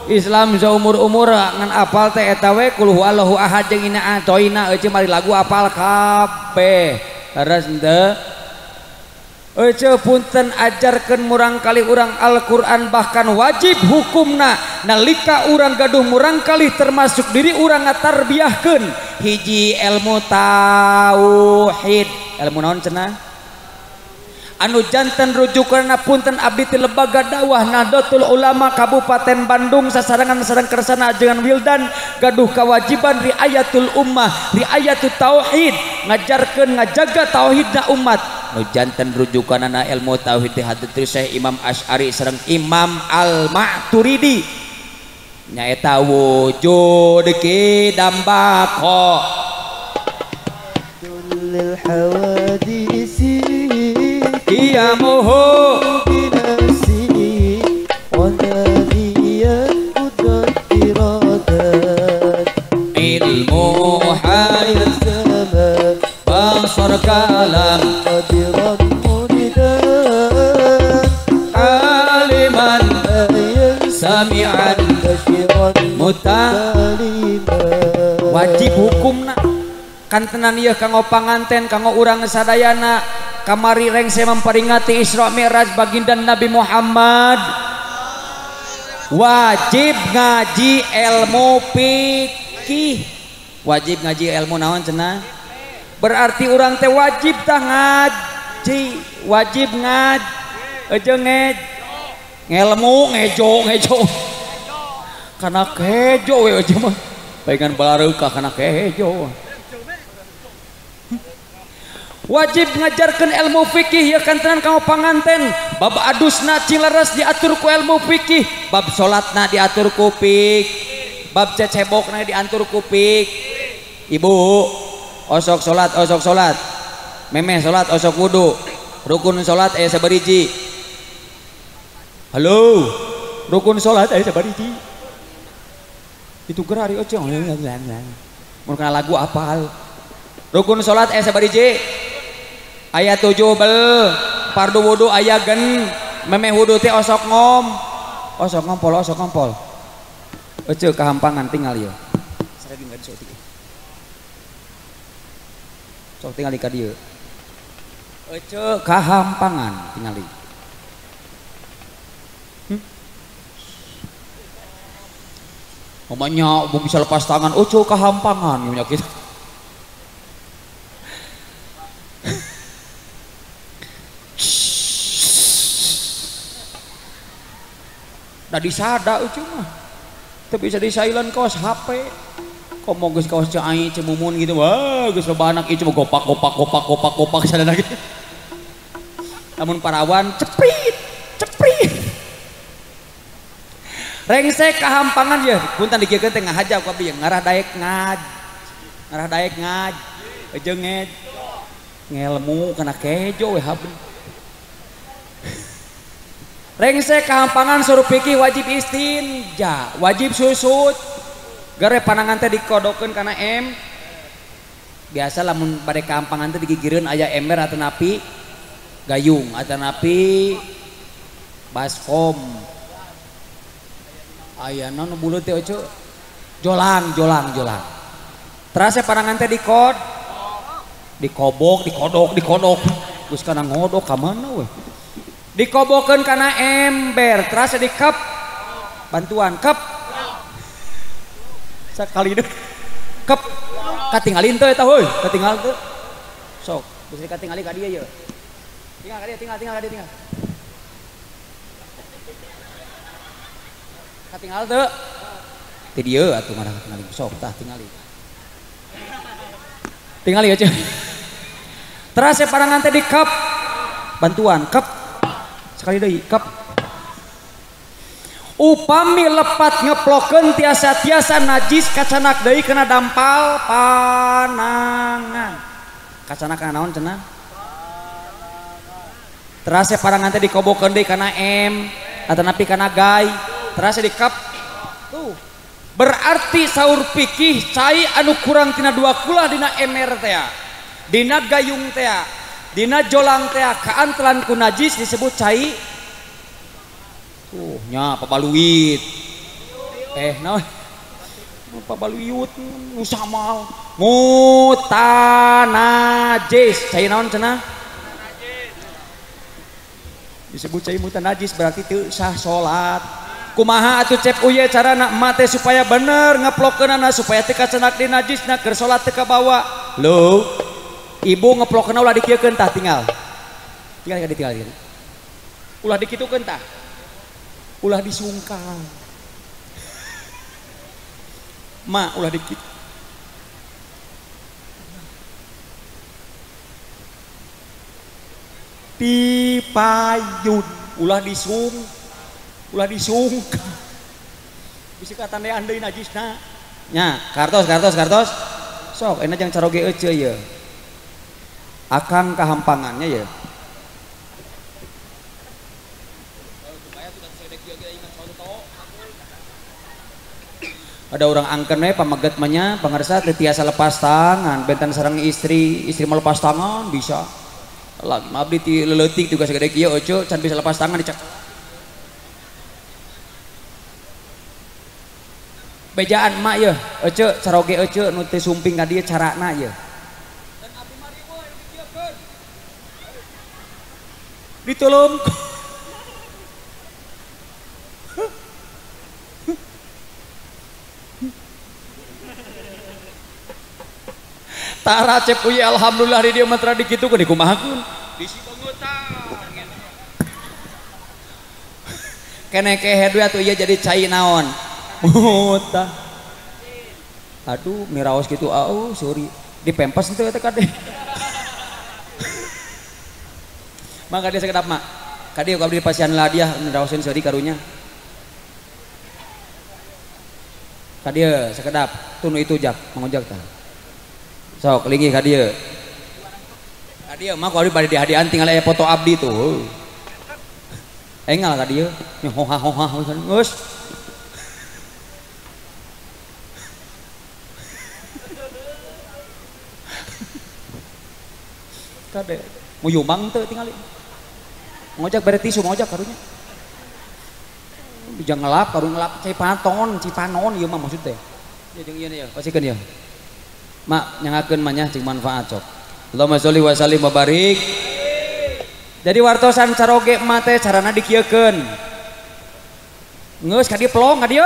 Islam saumur-umur ngan apal teh eta we qul huwallahu ahad jeung inna atoina eueuh mari lagu apal kabeh leres henteu Ece punten ajarkan murang kali urang Al-Quran, bahkan wajib hukumna nalika urang gaduh murang kali termasuk diri urang ngatarbiahkeun hiji ilmu tauhid. Ilmu naon cenah? Anu janten rujukanna punten abdi ti lembaga dakwah Nahdlatul Ulama Kabupaten Bandung sasarangan sareng kersana ajengan Wildan gaduh kewajiban riayatul ummah, riayatul tauhid, ngajarkeun ngajaga tauhidna umat. Nu janten rujukanna ilmu tauhid ti Hadratul Syekh Imam Asy'ari sareng Imam Al-Maturidi nyaeta wujud ki dambako lil hawadisi qiyamuhu binafsi wa nadiyat qudrat iradat ilmu hayat sama basar kalam qadiran munidan aliman ayat sami'an basyiran mutaliman. Wajib hukumna kantenan ieu kanggo panganten kanggo urang sadayana kamari rengse memperingati Isra Mi'raj baginda Nabi Muhammad. Wajib ngaji ilmu fikih. Wajib ngaji ilmu naon cenah? Berarti urang teh wajib tah ngaji, wajib ngaji. Aja ngelmu ngejo kana kejo we aja mah baegan balareukah kana kejo. Wajib ngajarkan ilmu fikih ya kantenan kamu panganten. Bab adusna cileres diatur ku ilmu fikih, bab salatna diatur ku fik, bab cecebokna diatur ku fik. Ibu osok salat memeh salat osok wudu, rukun salat aya sabariji. Halo, rukun salat aya sabariji. Itu gerari ocong mun kana lagu apal. Rukun salat aya sabariji. Aya 7 bel, fardu wudu aya gen, memeh wudu teh osok ngompol. Ece kahampangan tinggal ieu. Sareng enggak sok tiga. Sok tinggal ka dieu. Ece kahampangan tinggal ieu. Omanya bisa lepas tangan, ece kahampangan nya kitu. Nah disada ucu mah tapi bisa disailan kaos HP komo geus kaos cai cemumun gitu wah geus loba anak ieu gopak sadana gitu. Namun parawan ceprit rengsek kahampangan ya punten digeukeuh teh ngahaja ku abdi ngarah daek ngaj aja ngelmu kana kejo we haben. Rengsek kahampangan suruh pikir wajib istinja, wajib susut. Gare panangan teh dikodokeun kana biasa lamun bade kahampangan teh digigireun aya ember atau napi gayung atau napi baskom. Aya naon buleut teh oce jolang. Terasa panangan teh dikodok. Geus kana ngodok ka mana we? Dikobokeun kana ember terasa dikep bantuan kep sakali deh kep katinggalin teh eta heuy katinggal teh sok geus katingali ka dieu ye tinggal katinggal teh ti dieu atuh mana katingali sok tah tingali aja terasa parangan teh dikep bantuan kep sekali deui kep upami lepat ngeplokeun tiasa-tiasa najis kacanak deui kena dampal panangan kacanak kana naon cenah terasa parangan teh dikobokeun deui kana atau napi kana gai terasa dikep tuh berarti saur pikih cai anu kurang tina 2 kulah dina emer teh dina gayung teh dina jolang teh kaantelan ku najis disebut cai nya pabaluit naon pabaluit nu samal mutanajis cai naon cenah disebut cai mutan najis berarti teu sah salat. Kumaha atuh cep uye carana mate supaya bener ngeplokeunana supaya teu kacenak di najisna keur salat teu kabawa. Lho, ibu ngeplokeunna ulah dikieukeun tah tinggal. Tinggal ditinggal. Ulah dikitukeun tah. Ulah disungkang. Ma ulah dikit. Pipayun ulah disung bisa kata tanda andai najisna nya kartos sok enak yang caroge ece ya akang kehampangannya ya ada orang angkene pamaget manya pangarsa tiasa lepas tangan benten sareng istri melepas tangan bisa lagi abdi ti leutik juga segede kieu ojo can bisa lepas tangan dicek bejaan mak ya ojo caroge ojo nu teu sumping ka dieu carana ya dan abdi mari boy dikieukeun ditolong tara cep uye alhamdulillah di dia matra dikitukeun dikumahakeun bisi bangutan kene kehe dua tuh iya jadi cai naon muta aduh miraos gitu sorry dipempes itu eta kade mangga dia sekedap mak kade ku abdi pasian ladiah miraoseun sorry karunya kade sekedap tunu itu jak mangojak tah sok linggih ka dieu. Ka dieu mah ku abdi bade dihadian tinggal aya foto abdi tuh. Engal ka dieu, hoha-hoha geus. Kade mau yumang teu tinggali. Ngojak bare tisu ngojak karunya. Bisa ngelap karu ngelap cipanon ieu mah maksud teh. Ya jeung ieu pasikeun ya. Mak nyangakeun mah nya cing manfaat sok. Allahumma sholli wa sallim wa barik. Jadi wartosan caroge mate carana dikieukeun. Geus ka dieu pelong ka dieu.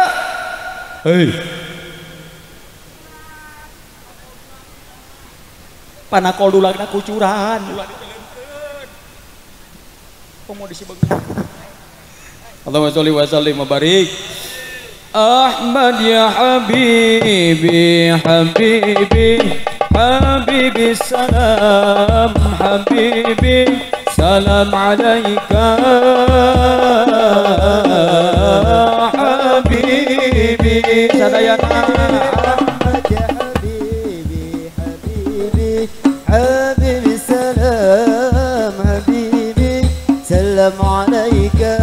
Hei. Panakol dulagna kucuran. Ulah diteleunkeun. Komo disibeung. Allahumma sholli wa sallim wa barik. Ahmad ya habibi habibi habibi salam habibi salam alaika habibi sadayana Ahmad ya habibi habibi habibi salam habibi salam alaika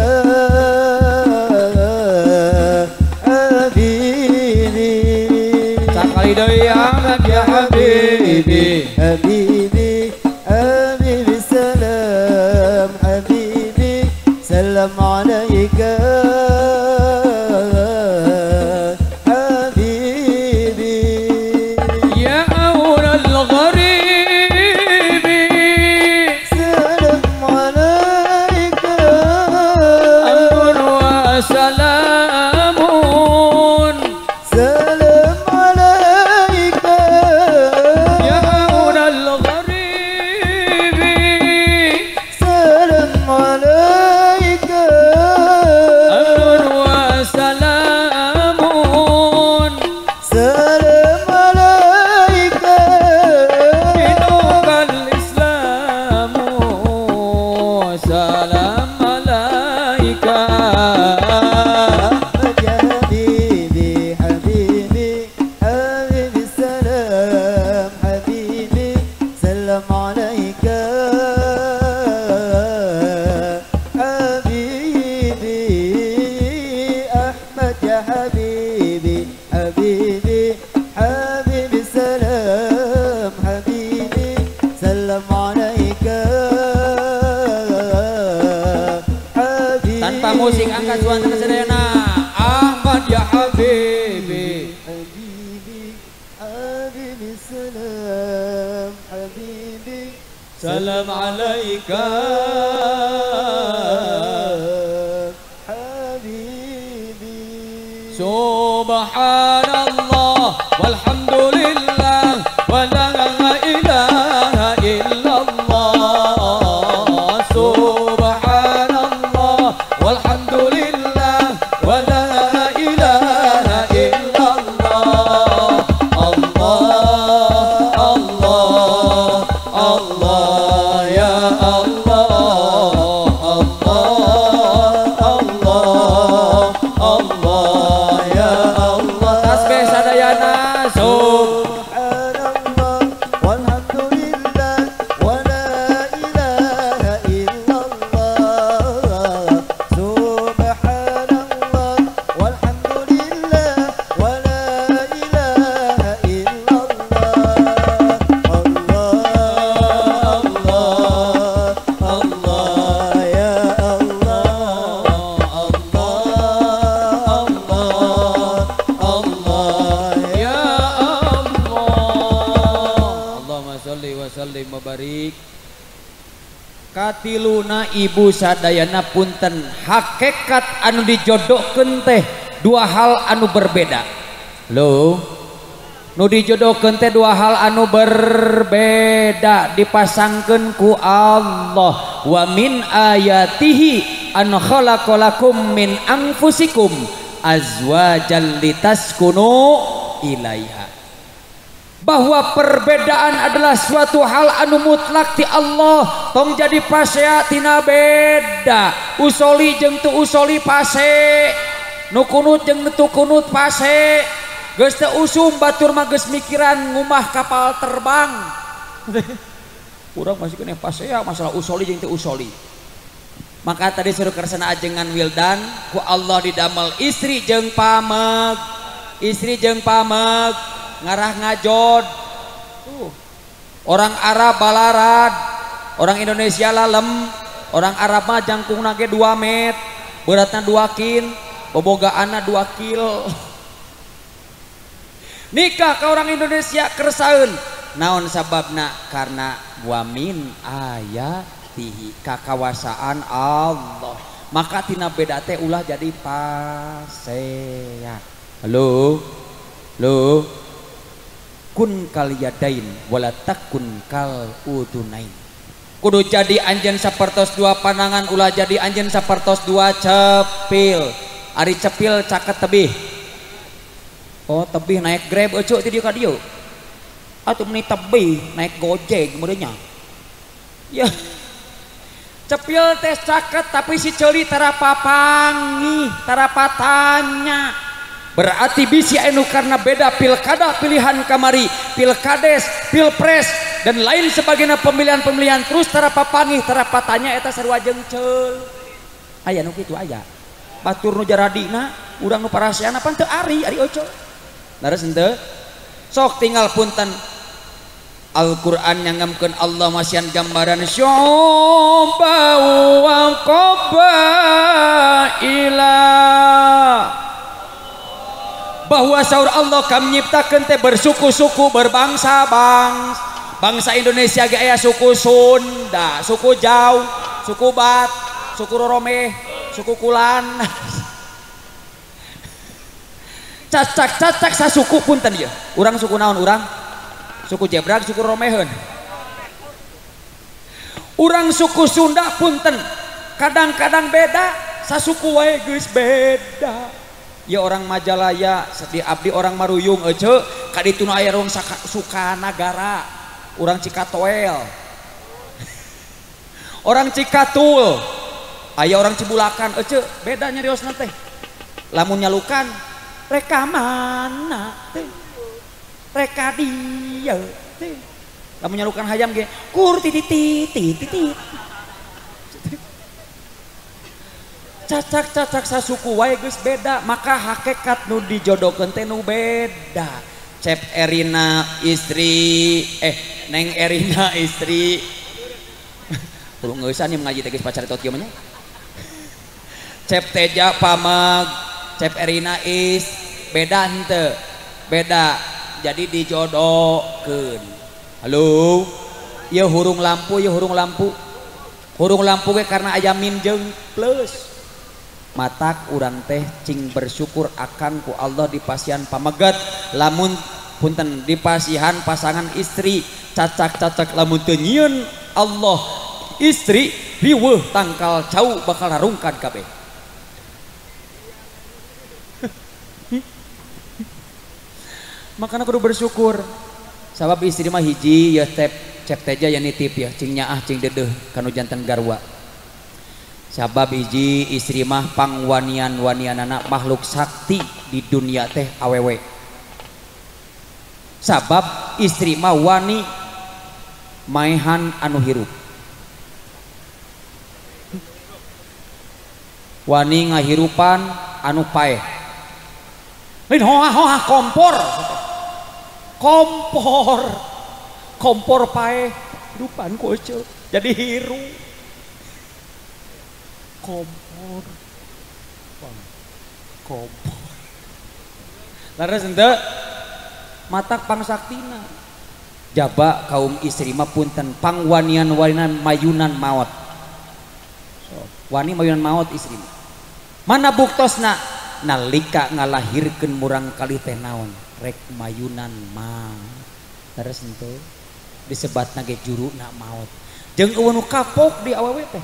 Ahmad ya habibi habibi habibi salam habibi salam alaika habibi ya awwal al-gharibi salam alaika amrun wa salamun musik angkat suara sedayana Ahmad ya habibi habibi habibi salam habibi salam alaika Subhanallah walhamdulillah wa la ilaha illallah. Subhanallah walhamdulillah wa la ilaha illallah. Allah Allah Allah ya Allah. Allah Allah Allah ya Allah. Tasbih sadayana. Subhanallah walhamdulillah wa la ilaha illallah. Subhanallah walhamdulillah wa la ilaha illallah. Allah Allah Allah ya Allah. Allah Ya Allah. Allahumma sholli wa sallim wa barik. Katiluna ibu sadayana punten, hakikat anu dijodohkeun teh dua hal anu berbeda. Loh, nu dijodohkeun teh dua hal anu berbeda dipasangkeun ku Allah. Wa min ayatihi an khalaqalakum min anfusikum azwajan litaskunu ilaiha. Bahwa perbedaan adalah suatu hal anu mutlak ti Allah, tong jadi pasea tina beda. Usoli jeung tu usoli pase, nu kunut jeung tu kunut pase. Geus teu usum batur mah geus mikiran ngumah kapal terbang. Urang masih kena pasea masalah usoli jeung tu usoli. Maka tadi suruh kersana ajengan wildan ku Allah didamel istri jeung pameg, istri jeung pameg ngarah ngajod. Orang Arab balarad, orang Indonesia lalem, orang Arab mah jangkungna ge 2 met, beratna 2 kin, bobogaanna 2 kil. Nikah ke orang Indonesia kersaeun, naon sababna? Karena wa min ayatihi, kakawasaan Allah. Maka tina beda teh ulah jadi pasea. Halo, halo. Kun kal yadain wala takun kal udunain. Kudu jadi anjeun sapertos 2 panangan, ulah jadi anjeun sapertos 2 cepil. Ari cepil caket tebih. Oh tebih naik Grab eucuk ti dieu ka dieu. Atuh meuni tebih naik Gojek meureunnya. Ya. Cepil teh caket tapi si ceuli tara papangi, tara patanya. Berarti bisi anu karena beda pilkada pilihan kamari, pilkades, pilpres dan lain sebagainya pemilihan-pemilihan terus tara papangi, tara patanya eta sarua jeungceul. Aya nu kitu aya. Batur nu jaradina, urang nu paraseana pan teu ari oco. Laras henteu? Sok tinggal punten. Al-Qur'an nyangamkeun Allah masian gambaran syu'ba wa qabaila. Bahwa saur Allah kam nyiptakeun teh bersuku-suku, berbangsa-bangsa. Bangsa Indonesia ge aya suku Sunda, suku Jaw, suku Bat, suku Roromeh, suku Kulan. Cacak-cacak sasuku punten ieu. Urang suku naon urang? Suku Jebrag, suku Romeheun. Urang suku Sunda punten. Kadang-kadang beda, sasuku wae geus beda. Ya orang Majalaya, di abdi orang Maruyung ece, kaditu nu aya rong Sukanagara, orang Cikatoel, orang Cikatul, aya orang Cibulakan ece, beda nyariosna teh. Lamun nyalukan, reka mana teh, reka dia teh. Lamun nyalukan hayam ge, kur titit. Cacak-cacak sasuku wae geus beda, maka hakikat nu dijodohkeun teh nu beda. Cep Erina istri Neng Erina istri kudu ngeusan ieu ngaji teh geus pacar tot kieu mah nya. Cep Teja pameg, Cep Erina beda henteu? Beda. Jadi dijodohkeun. Halo. Ieu hurung lampu, ieu hurung lampu. Hurung lampu ge karena aya mim jeung plus. matak urang teh cing bersyukur akan ku Allah dipasihan pamegat lamun punten dipasihan pasangan istri cacak-cacak lamun teu nyieun Allah istri riweuh tangkal cau bakal harungkan kabeh. Makanya kudu bersyukur sabab istri mah hiji ya cep teja ya nitip ya cing nyaah cing dedeh kanu janten garwa sabab hiji istri mah pangwanian-wanianana makhluk sakti di dunia teh awewe sabab istri mah wani maehan anu hirup wani ngahirupan anu paeh lain hoah kompor paeh hirupan ku ece jadi hirup kompor laras henteu matak pangsaktina jaba kaum istri mah punten pangwanian-wanian mayunan maot wani mayunan maot istri mana buktosna nalika ngalahirkeun murang kali teh naon rek mayunan mah terus henteu disebatna ge juruna maot jeung eueun nu kapok di awewe teh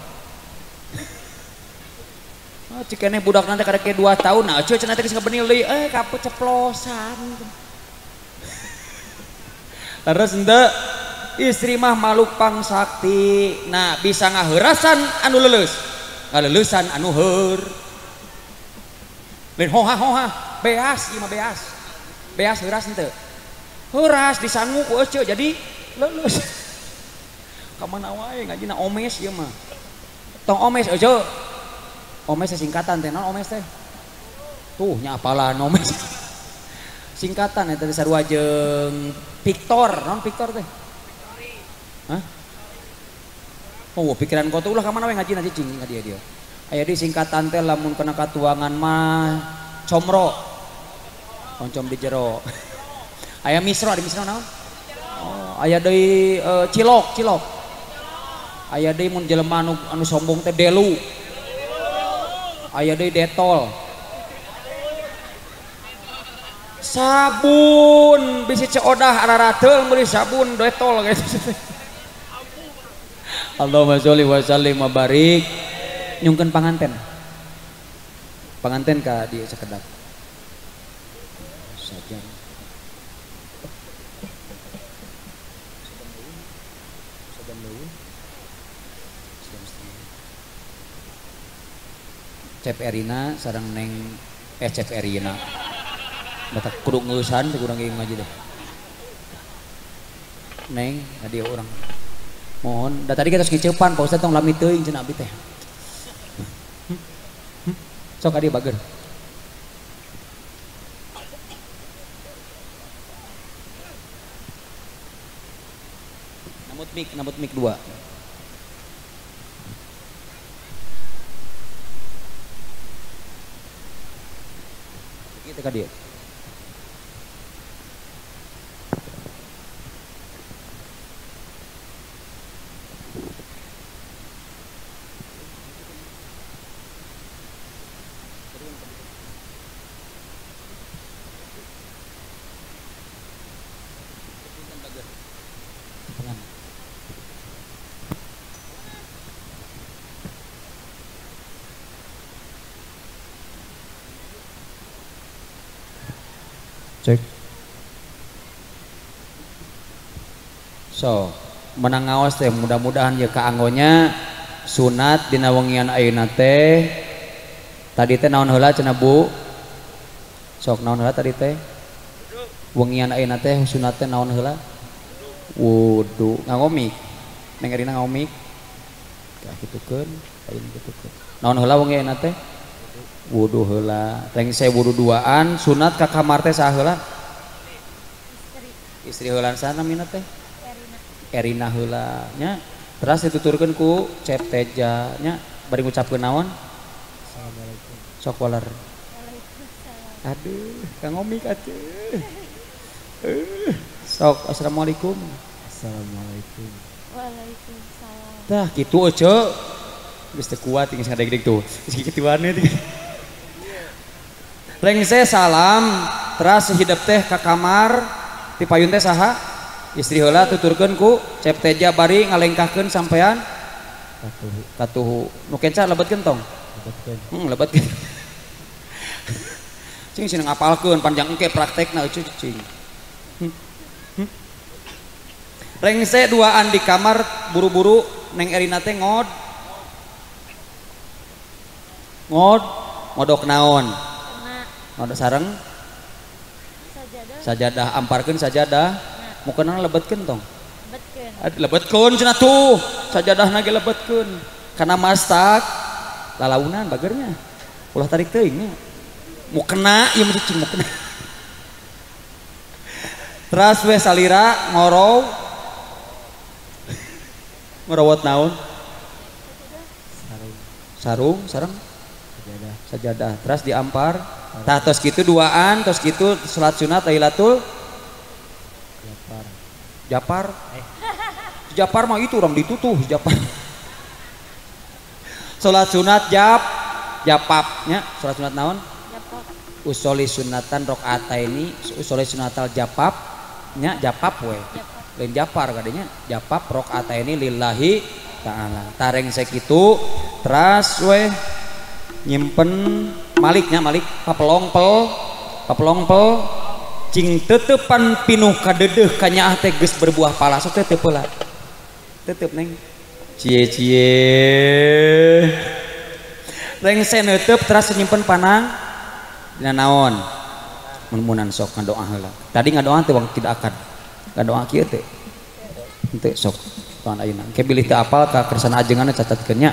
cikene budak nanti kada ke 2 tahun nah cuy cenah teh geus ngabeunil deui kapok ceplosan terus henteu istri mah makhluk pangsakti nah bisa ngaheurasan anu leuleus ngaleulesan anu heur lain hoha beas ieu mah beas heuras henteu heuras disangu ku ece jadi leuleus ka mana wae ngajina omes ieu mah tong omes ece omes singkatan teh naon omes teh tuh nya apalan omes singkatan eta sarua jeung Victor naon Victor teh hah oh pikiran kau tuh ulah ka mana we ngajina cicing ka dia aya di singkatan teh lamun kena katuangan mah comro oncom di jero aya misro di misro naon oh aya deui cilok aya deui mun jelema anu sombong teh delu aya deui detol sabun bisi ceodah ararateul meuli sabun detol guys Allahumma sholli wa sallim wa barik nyungkeun panganten ka di sakedap saja Cep Erina sareng neng Cep Erina batak kudu ngeusan teh kurang ngaji deh neng dia orang mohon da tadi kita skiceupan Pak Ustaz tong lami teuing cenah abdi teh sok adi bager namut mik 2 kita ka dia cek so menang ngaos teh mudah-mudahan ya kaanggonya sunat dina wengian ayeuna teh tadi teh naon heula cenah Bu sok naon heula tadi teh wengian ayeuna teh sunat teh naon heula wudu ngangomik neng Erina ngomik ka kitukeun ayeuna kitukeun naon heula wengi ayeuna teh wudu heula teng saya wudu duaan sunat ka kamar teh saha heula istri heula sana mina teh Erina heula nya terus dituturkeun ku Cep Teja nya bari ngucapkeun naon assalamualaikum sok walar aduh kang ngomik atuh sok assalamualaikum waalaikumsalam tah kitu ece geus teu kuat geus ngadeg-deg tuh geus kituannya teh lengse salam teras hidep teh ka kamar ti payun teh saha istri heula tuturkeun ku Cep Teja bari ngalengkahkeun sampean katuhu nu kenca lebetkeun tong lebetkeun cing sing ngapalkeun panjang engke praktekna cing rengse duaan di kamar buru-buru Neng Erina teh ngodok naon ngodok sareng sajadah amparkeun sajadah mukeunna lebetkeun tong lebetkeun cenah tuh sajadahna ge lebetkeun kana mastak lalaunan bagernya ulah tarik teuing nya mukena ieu mah cing mukena teras we salira ngerowot naon sarung sajadah teras diampar tah tos kitu duaan tos kitu salat sunat lailatul japar mah itu orang ditutuh japar salat sunat japapnya salat sunat naon usoli sunatan rokaataini usoli sunatal japapnya japap we lain japar kadenya japap rokaataini lillahi ta'ala tareng sakitu teras we nyimpen malik papelongpel cing tetepan pinuh kadedeh kanyaah teh geus berbuah pala sok tetep heula tetep neng cie reng senetep teras nyimpen panang dina naon mun sok ngadoa heula tadi ngadoa teh wang tidak akan ngadoa kieu teh henteu sok tahan ayeuna ke bilih teu apal ka kersana ajenganna catatkeun nya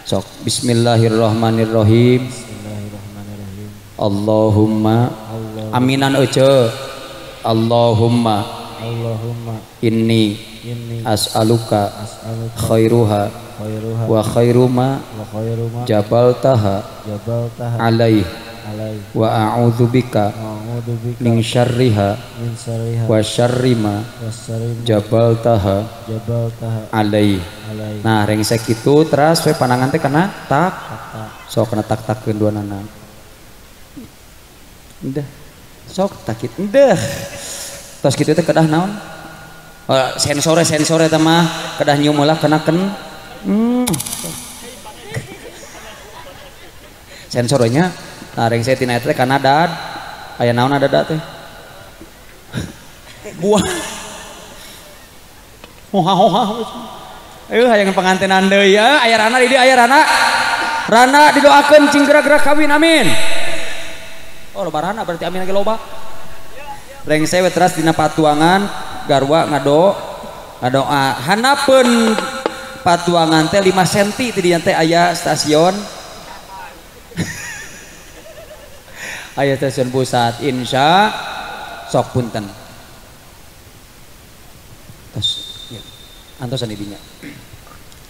sok bismillahirrahmanirrahim Allahumma aminan ece Allahumma inni as'aluka khairuha wa khairuma jabaltaha alaih wa a'udzubika min syarriha wa syarrima jabaltaha alaih. Nah reng sakitu teras we panangan teh kana tak sok kana tak-takkeun duanana udah sok takit udah tos kitu teh kedah naon sensore teh mah kedah nyium heula kenakeun sensornya nah reng saya tina teh kana dad aya naon ada teh buah hoha hayang pengantinan deui ya aya rana di dieu aya rana didoakeun cing gerak-gerak kawin amin. Oh loba rana berarti amin lagi loba. Reng sewe teras dina patuangan garwa ngadoa hanapeun patuangan teh 5 cm ti dieu teh aya stasiun aya stasiun pusat insya sok punten tos ya antosan didinya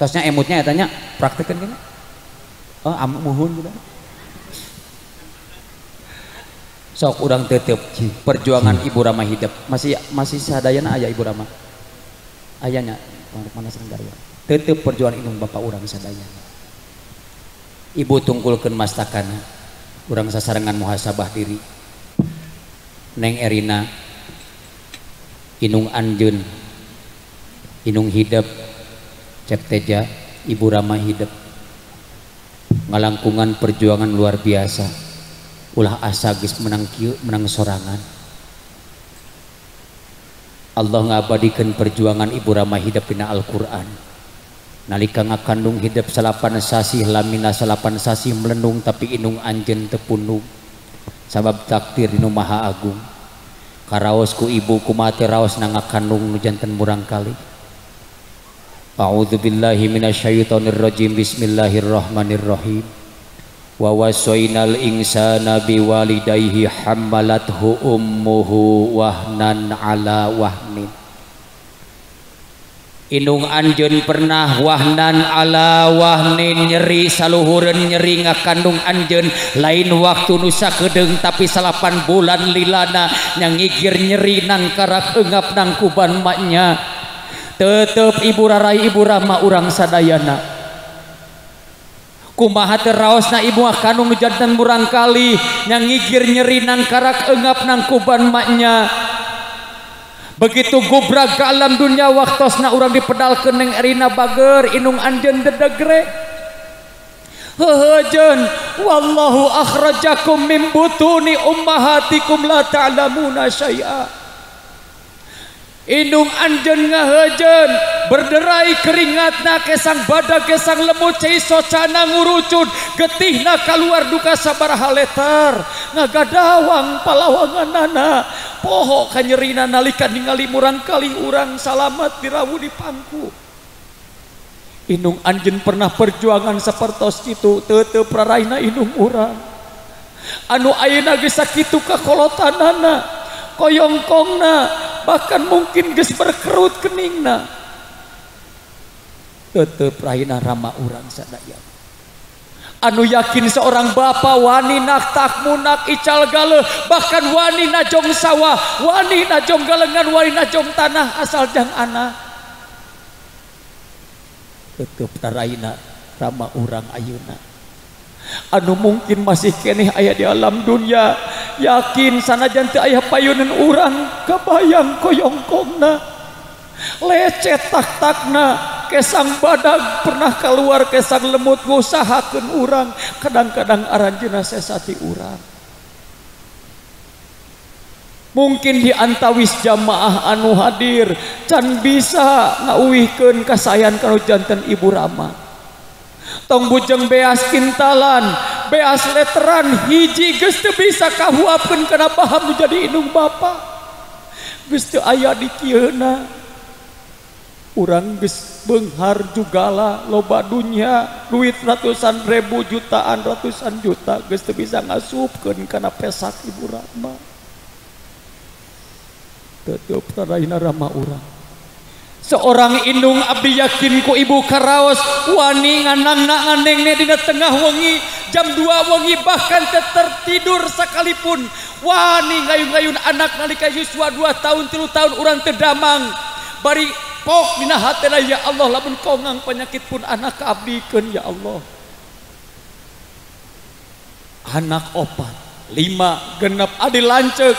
tosnya emutnya eta nya praktekeun kene oh muhun gitu sok urang tetep perjuangan Ibu Rama hidup masih sadayana aya Ibu Rama ayanya mana serang garwa tetep perjuangan indung bapak urang sadayana Ibu tungkulkeun mastakana urang sasarengan muhasabah diri Neng Erina Inung Anjeun Inung hidup Cep Teja Ibu Rama hidup ngalangkungan perjuangan luar biasa ulah asa geus menang kieu menang sorangan Allah ngabadikeun perjuangan Ibu Rama hidup dina Al-Qur'an nalika ngakandung hidup 8 sasi lamina 8 sasi melendung tapi Inung Anjeun teu pundung sabab takdir dinu Maha Agung karaos ku ibu kumaha teh raos na ngakandung nu janten murang kali A'udzubillahi minasyaitonir rajim bismillahirrahmanirrahim wa wasainal insana biwalidayhi hammalathu ummuhu wahnan ala wahnin. Inung Anjeun pernah wahnan ala wahnin nyeri saluhureun nyeri ngakandung Anjeun lain waktu nu sakedeung tapi 8 bulan lilana nyangigir nyeri nan karak eungap nang kuban maknya tetep Ibu Rarai Ibu Rama urang sadayana kumaha teu raosna ibu kanu janten murang kali nyangigir nyerinan karak engap nang kuban maknya. Begitu gubrak ke alam dunia waktosna urang dipedalkeun neng erina bager inung anjeun dedegre. Heuheujeun wallahu akhrajakum min butuni ummahatikum la ta'lamuna syai'a. Indung anjeun ngaheujeun berderai keringatna kesang badag kesang lemut cai socana ngurucud getihna kaluar duka sabaraha letar ngagadawang palawanganana poho kanyerina nalika ningali murang kali urang salamat dirawu di pangku. Indung anjeun pernah perjuangan sapertos kitu teu praraina indung urang anu ayeuna geus sakitu kakolotanana koyongkongna bahkan mungkin geus berkerut keningna teu praraina rama urang sadaya anu yakin seorang bapa wani nak takmunak ical gale bahkan wani najong sawah wani najong galengan wani najong tanah asal jang anak teu praraina rama urang ayeuna anu mungkin masih keneh aya di alam dunia yakin sanajan teu aya payunan urang kabayang koyongkongna lecet tak-takna kesang badag pernah keluar kesang lemut ngusahakeun urang kadang-kadang aranjeunna sesati urang. Mungkin di antawis jamaah anu hadir can bisa ngauwihkeun kasayan kanu janten Ibu Rama. Tong bujeng beas kintalan, beas leteran hiji geus teu bisa kahuapkeun kana paham jadi indung bapa. Geus teu aya di kieuna. Urang geus beunghar jugala loba dunya, duit ratusan ribu jutaan ratusan juta geus teu bisa ngasupkeun kana pesak Ibu Rama. Teu praraina rama urang. Seorang indung abdi yakin ku ibu karaos wani nganangna nganengne dina tengah wengi jam 2 wengi bahkan teu tertidur sakalipun wani ngayun-ngayun anak nalika yuswa 2 tahun 3 tahun urang teu damang bari pok dina hatena ya Allah lamun kongang penyakit pun anak kaabdikeun ya Allah. Anak 4 5 genep adi lanceuk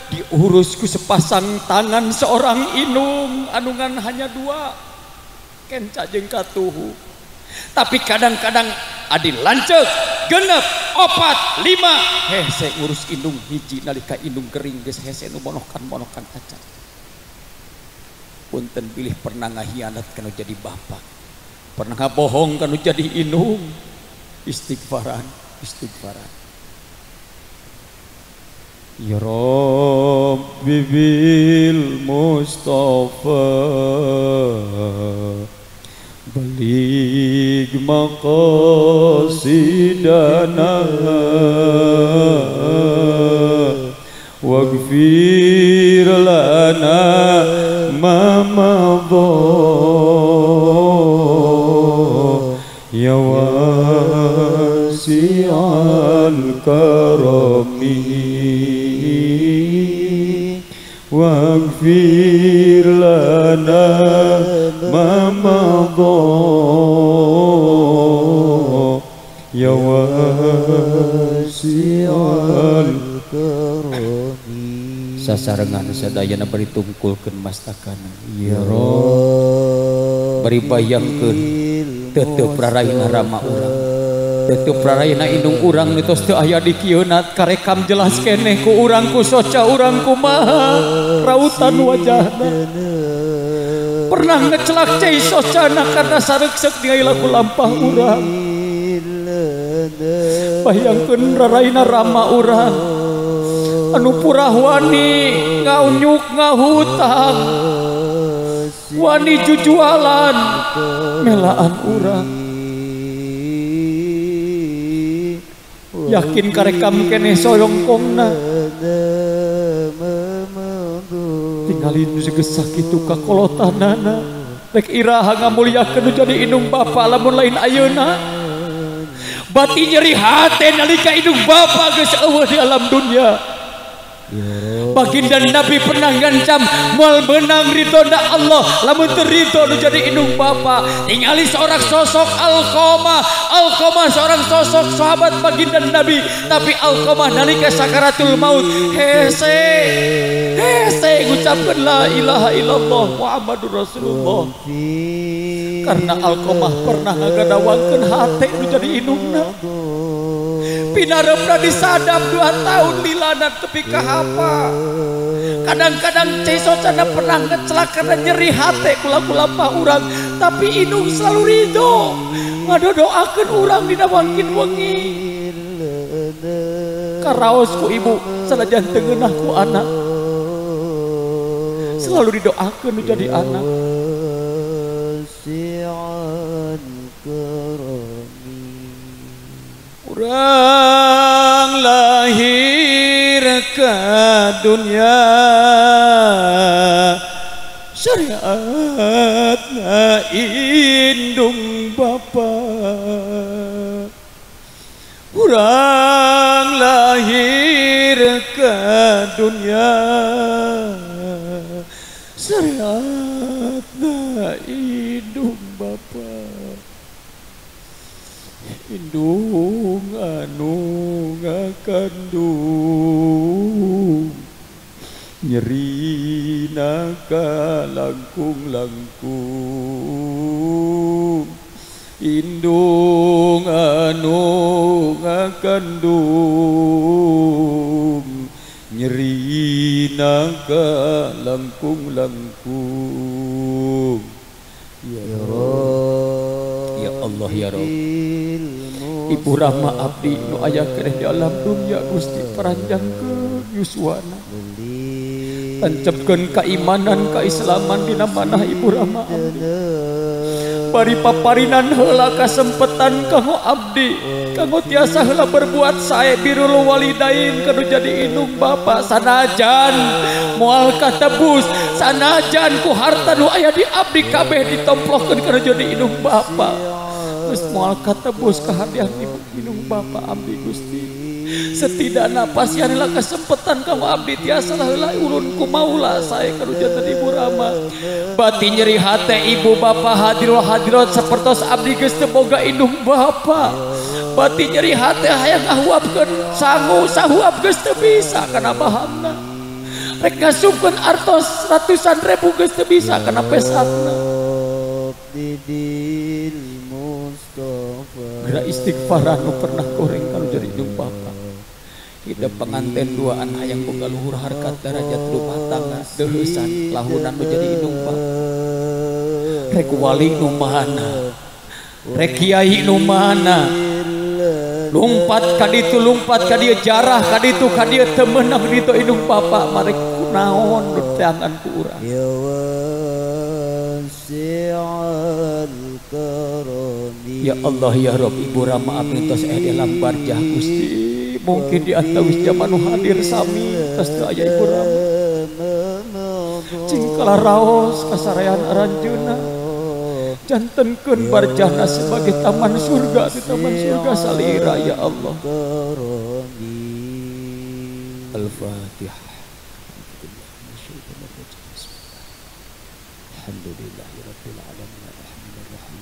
diurus ku sepasang tangan seorang inung anungan hanya 2 kenca jeung katuhu tapi kadang-kadang adi lanceuk genep 4 5 hese ngurus indung hiji nalika indung gering geus hese nu monokan acan punten pilih pernah ngahianat kanu jadi bapak pernah ngabohong kanu jadi indung istighfaran Ya Rabbi bil Mustafa baligh maqasidana waghfir lana ma madha ya wasi'al karami waghfir lana ma madha ya wasi'al karami sasarengan sadayana bari tungkulkeun mastakana ya Rabb bari bayangkeun teu praraina rama urang teu praraina indung urang mitos teu aya di kieuna karekam jelas keneh ku urang ku soca urang kumaha rautan wajahna pernah ngecelak cai socana karena sareksek ningali laku lampah urang bayangkeun raraina rama urang anu purah wani ngaunyuk ngahutang wani jujualan melaan urang yakin karekam keneh soyongkongna tinggalin geus sakitu kakolotanana rek iraha ngamulyakeun jadi indung bapa lamun lain ayeuna bati nyeri hate nalika indung bapa geus eueuh di alam dunia Baginda Nabi pernah ngancam moal menang ridona Allah lamun teu ridho nu jadi indung bapa. Ningali seorang sosok Alqamah seorang sosok sahabat baginda Nabi, tapi Alqamah nalika sakaratul maut hese ngucapkeun la ilaha illallah Muhammadur Rasulullah. Karena Alqamah pernah ngagadawakeun hate nu jadi indungna. Pinarepna disadap 2 tahun lilana tepi ka hapa. Kadang-kadang cai socana pernah ngecelakaan nyeri hati kula-kula urang, tapi indung selalu ridho ngadodoakeun urang dina wangkin wengi. Karaos ku ibu sanajan teu ngeunah ku anak, selalu didoakeun jadi anak. Urang lahir ke dunia syariatna indung bapa. Urang lahir ke dunia syariatna indung bapa. Indung anu ngakandung nyerina ka langkung-langkung. Indung anu ngakandung nyerina ka langkung-langkung. Ya Allah ya Rabb. Ibu Rahma abdi nu aya keneh di alam dunya Gusti paranjangkeun yuswana. Tancapkeun keimanan keislaman dina manah Ibu Rahma abdi. Bari paparinan heula kasempetan kanggo abdi, kanggo tiasa heula berbuat sae birrul walidain kanu jadi indung bapa. Sanajan moal katebus, sanajan ku harta nu aya di abdi kabeh ditomplokeun kanu jadi indung bapa. Geus moal katebus kahadian ibu indung bapa abdi Gusti. Setidakna pasian heula kasempetan kanggo abdi tiasa heula ulun ku maula sae kanu janten Ibu Rahma. Bati nyeri hate ibu bapa hadirul hadirat sapertos abdi geus teu boga indung bapa. Bati nyeri hate hayang ngahuapkeun sangu sahuap geus teu bisa kana bahanna. Rek ngasupkeun artos ratusan ribu geus teu bisa kana pesatna. Geura istighfar anu pernah goreng kalau jadi indung bapa. Kita pengantin duaan hayang boga luhur harkat derajat rumah tangga deueusan lahunan nu jadi indung bapa. Rek wali nu mana, rek kiai nu mana, lumpat ka ditu lumpat ka dieu jarah ka ditu ka dieu teu meunang ditu indung bapa marek kunaon tangan ku urang. Ya Allah ya Rabb, Ibu Rahma abdi tos aya dalam barjah Gusti. Mungkin di antawis zaman nu hadir sami tos teu aya Ibu Rahma. Cing kala raos kasarean aranjeunna. Jantenkeun barjahna sebagai taman surga di taman surga salira ya Allah. Al-Fatihah. Alhamdulillahirabbil alamin arrahmanir rahim.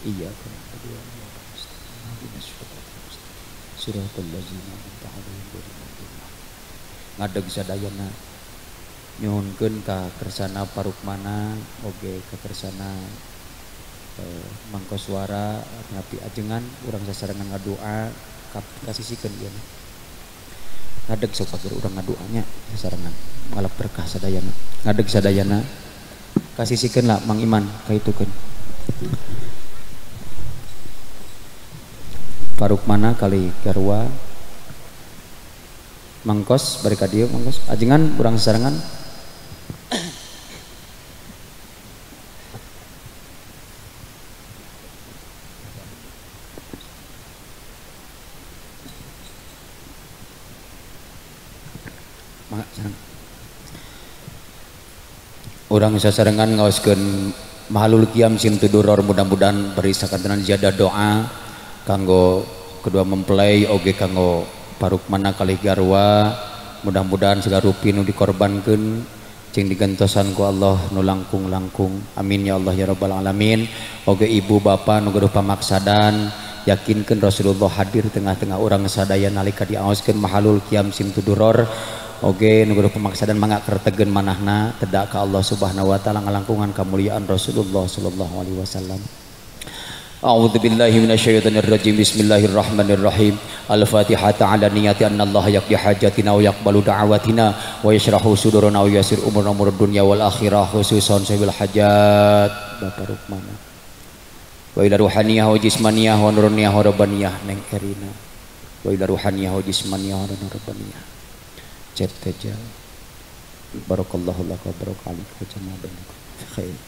Iyyaka na'budu wa iyyaka nasta'in. Ihdinas siratal mustaqim. Siratal ladzina an'amta 'alaihim ghairil maghdubi 'alaihim. Ngadeg sadayana nyuhunkeun ka kersana parukmana oge ka kersana mangko suara ngapi ajengan urang sasarengan ngadoa kasisikeun ieu. Ngadeg sok pager urang ngadoanya sasarengan ngalap berkah sadayana. Ngadeg sadayana kasisikeun lah Mang Iman kaitukeun. Parukmana kali garwa mangkos bari ka dieu mangkos ajengan urang sasarengan. Urang sasarengan ngaoskeun mahalul qiyam sim tuduror, mudah-mudahan beri sakantenan ziyadah doa kanggo kedua mempelai oge kanggo parukmana kalih garwa mudah-mudahan segala rupi nu dikorbankeun cing digentosan ku Allah nu langkung-langkung. Amin ya Allah ya rabbal alamin. Oge ibu bapak nu gaduh pamaksadan yakinkeun Rasulullah hadir tengah-tengah urang sadaya nalika diaoskeun mahalul qiyam sim tuduror. Oge nu gaduh pamaksadan mangga kertegeun manahna tedak ka Allah Subhanahu wa taala ngalangkungan kamuliaan Rasulullah sallallahu alaihi wasallam. A'udzu billahi minasyaitonir rajim. Bismillahirrahmanirrahim. Al-Fatihah ta'ala niyati anna Allah yaqdi hajatina wa yaqbalu da'awatina wa yashrahu sudurana wa yasir umurna umur dunya wal akhirah khususan sabil hajat Bapak Rukmana wa ila ruhaniyah wa jismaniyah wa nuruniyah wa rabbaniyah neng erina wa ila ruhaniyah wa jismaniyah wa rabbaniyah cet tajal barakallahu laka barakalika jama'a bainakum khair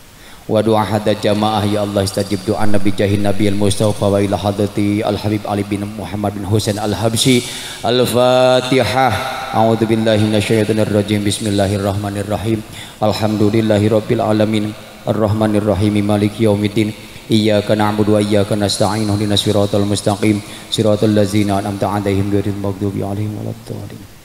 wa du'a hada jamaah ya Allah istajib doa nabi jahin nabiyil mustafa wa ila hadrati al habib ali bin Muhammad bin Husain al habsyi. Al-Fatihah. A'udzu billahi minasyaitonir rajim. Bismillahirrahmanirrahim. Alhamdulillahi rabbil alamin arrahmanir rahim maliki yaumiddin iyyaka na'budu wa iyyaka nasta'in ihdinas siratal mustaqim siratal ladzina an'amta 'alaihim ghairil maghdubi 'alaihim waladdallin.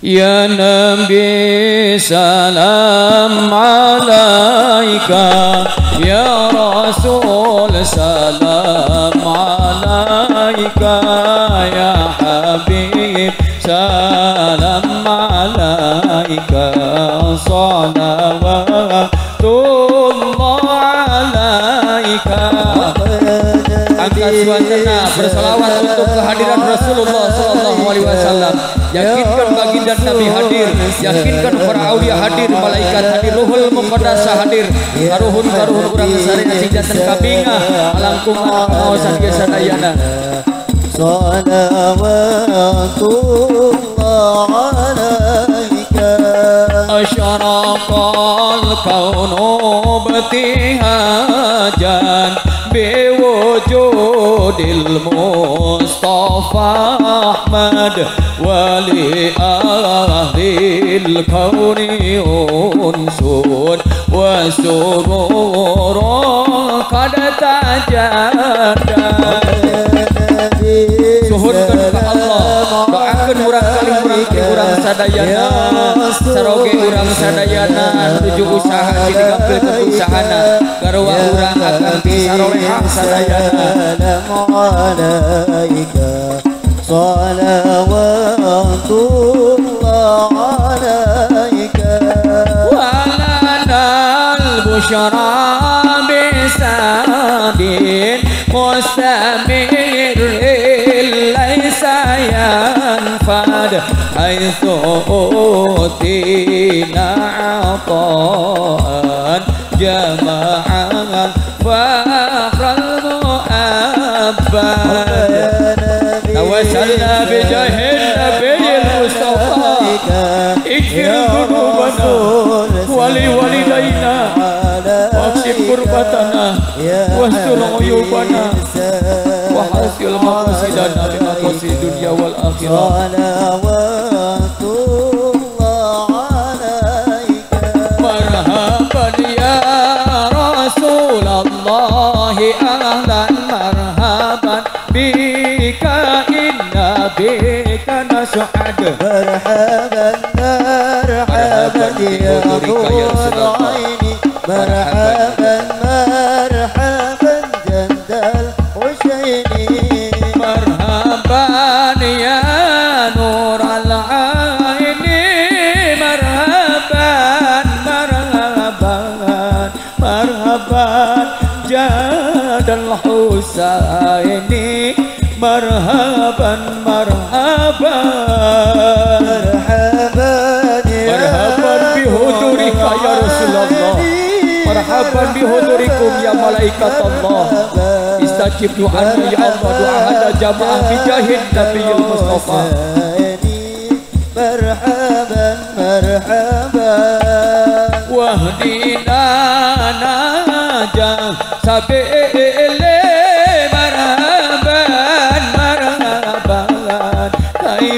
Ya Nabi salam alaika, ya Rasul salam alaika, ya Habib salam alaika, salawatullah alaika. Angkat suasana bersalawat untuk kehadiran Rasulullah sallallahu alaihi wasallam. Yakinkan baginda Nabi hadir, yakinkan para aulia hadir, malaikat hadir, ruhul muqaddasah hadir, karuhun urang sareng sijatan kabinga alangkungan pengawasan biasa dayana. Salawatullah alaika. Asyaraqal kaunu batihajan biwujudil Mustafa Ahmad wali ahlil kauni unsun wa surur qad tajada. Suhudkan ke Allah, doakan urang kaling urang sadayana, saroge urang sadayana tujuh usaha di digampilkeun usahana garwa urang akan disarolehang sadayana. Salawatullah alaika walanal busyara bisadin mustamir laysa yanfad haitsu utina ataan jama'an fakhral mu'abbad. Tawassalna bijahin nabiyil mustafa ighfir dhunubana wali walidayna waqsim qurbatana wastur uyubana wa hasil maqasidana bi maqasid dunya wal akhirah. Marhaban ya Rasulullah ahlan marhaban bika inna bika nasu'ad. Marhaban marhaban ya Abul Aini marhaban marhaban jandal Husaini. Marhaban ya Nur al-Aini marhaban marhaban marhaban jandal Husaini. Marhaban marhaban marhaban marhaban bihudurika ya Rasulullah, marhaban bihudurikum ya malaikat Allah. Istajib doanya ya Allah, doa hada jamaah bijahid nabiyil mustafa. Marhaban marhaban wahdina najah sabil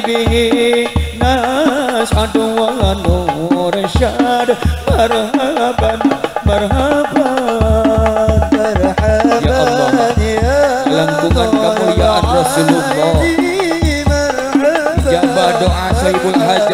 bihi nas'adu wa nursyad. Marhaban marhaban marhaban ya Allah, langkungan kemuliaan Rasulullah, ijabah doa sahibul hajat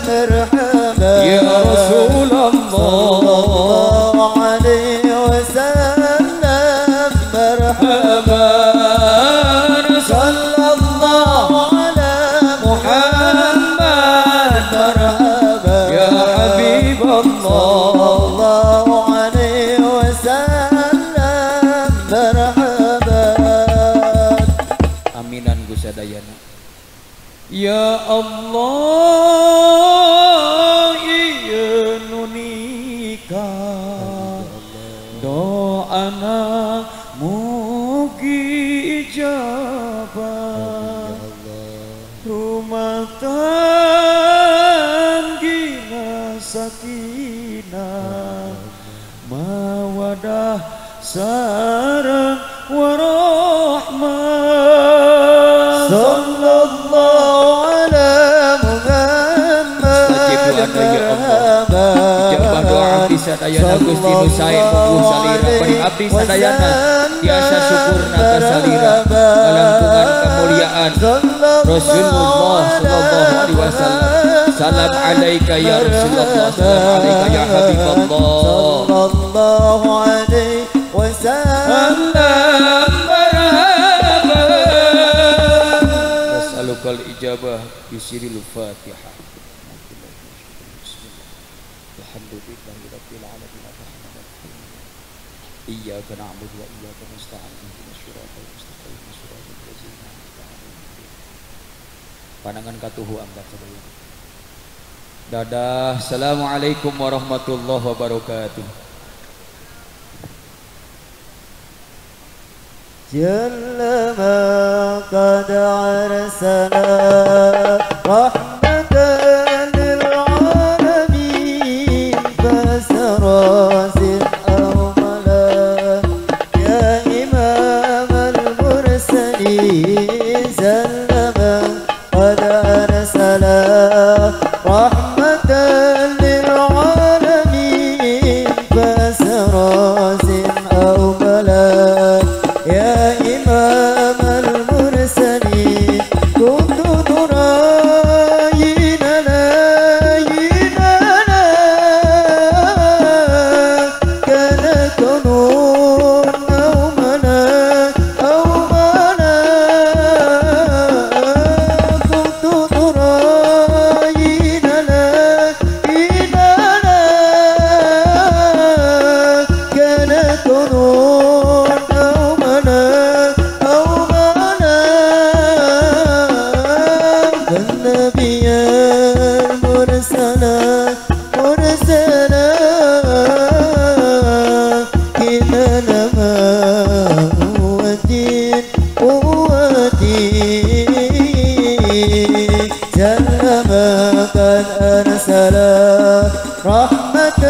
مرحبا يا رسول الله عليه وسلم مرحبا صلى الله على محمد مرحبا يا حبيب الله الله عليه وسلم مرحبا aminan gusadayana ya Allah iya nunika doana mugi ijabah rumah tanggina sakinah mawadah sareng warahmah sallallahu ala Muhammad marhaba ijabah doa abdi sadayana Gusti Nu sae mubuh salira bari abdi sadayana tiasa syukurna ka salira ngalantungan kemuliaan Rasulullah sallallahu alaihi wasallam salam alaika ya Rasulullah salam alaika ya Habibullah sallallahu alaihi wasallam marhaba nas'alukal ijabah bisiril Fatihah alhamdulillahi rabbil alamin iyyaka na'budu wa iyyaka nasta'in ihdinas siratal mustaqim siratal ladzina an'amta 'alaihim panangan katuhu angkat sadaya dadah assalamualaikum warahmatullahi wabarakatuh jalla ma qad arsala rahmatan lil alamin fasarasil awmala ya imam al mursalin jalla ma qad arsala rahmatan lil alamin fasarasil awmala ya imam al-mursalin kuntu nurayinana yinana kana kunun awmana awmana kuntu nurayinana yinana kana kunun النبي المرسلا مرسلا كنا لما هو الدين هو الدين جلما قد أرسل رحمة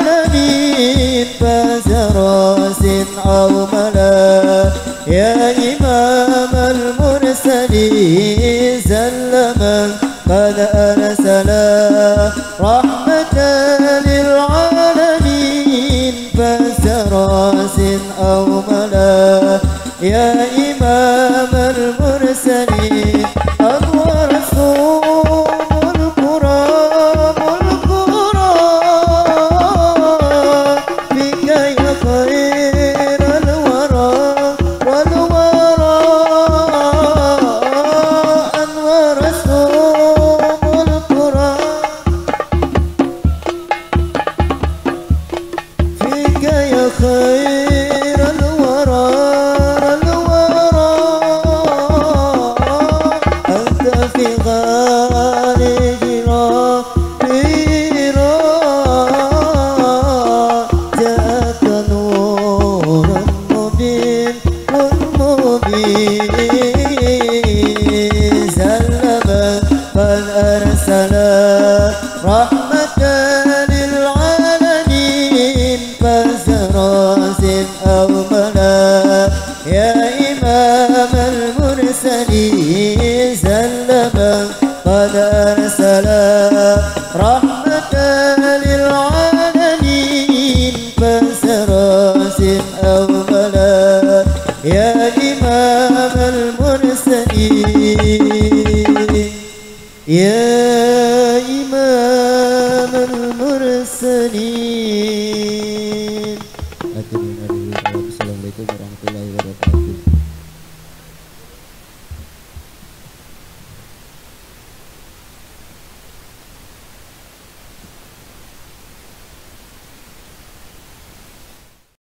للعالمين فزراس أوملا يا إمام المرسلين سلما قد أرسل رحمة للعالمين فسراس أوملا يا إمام المرسلين أنور الصوم الكرام الكرام بك يا خير الورى والورى أنور الصوم الكرام فيك يا خير الورى الورى أنت في غالي جاءك نور مبين مبين سلما قد أرسل رحمة للعالمين فزراس أوملا يا إمام المرسلين سلما قد أرسل رحمة للعالمين فزراس أوملا يا إمام المرسلين يا المرسلين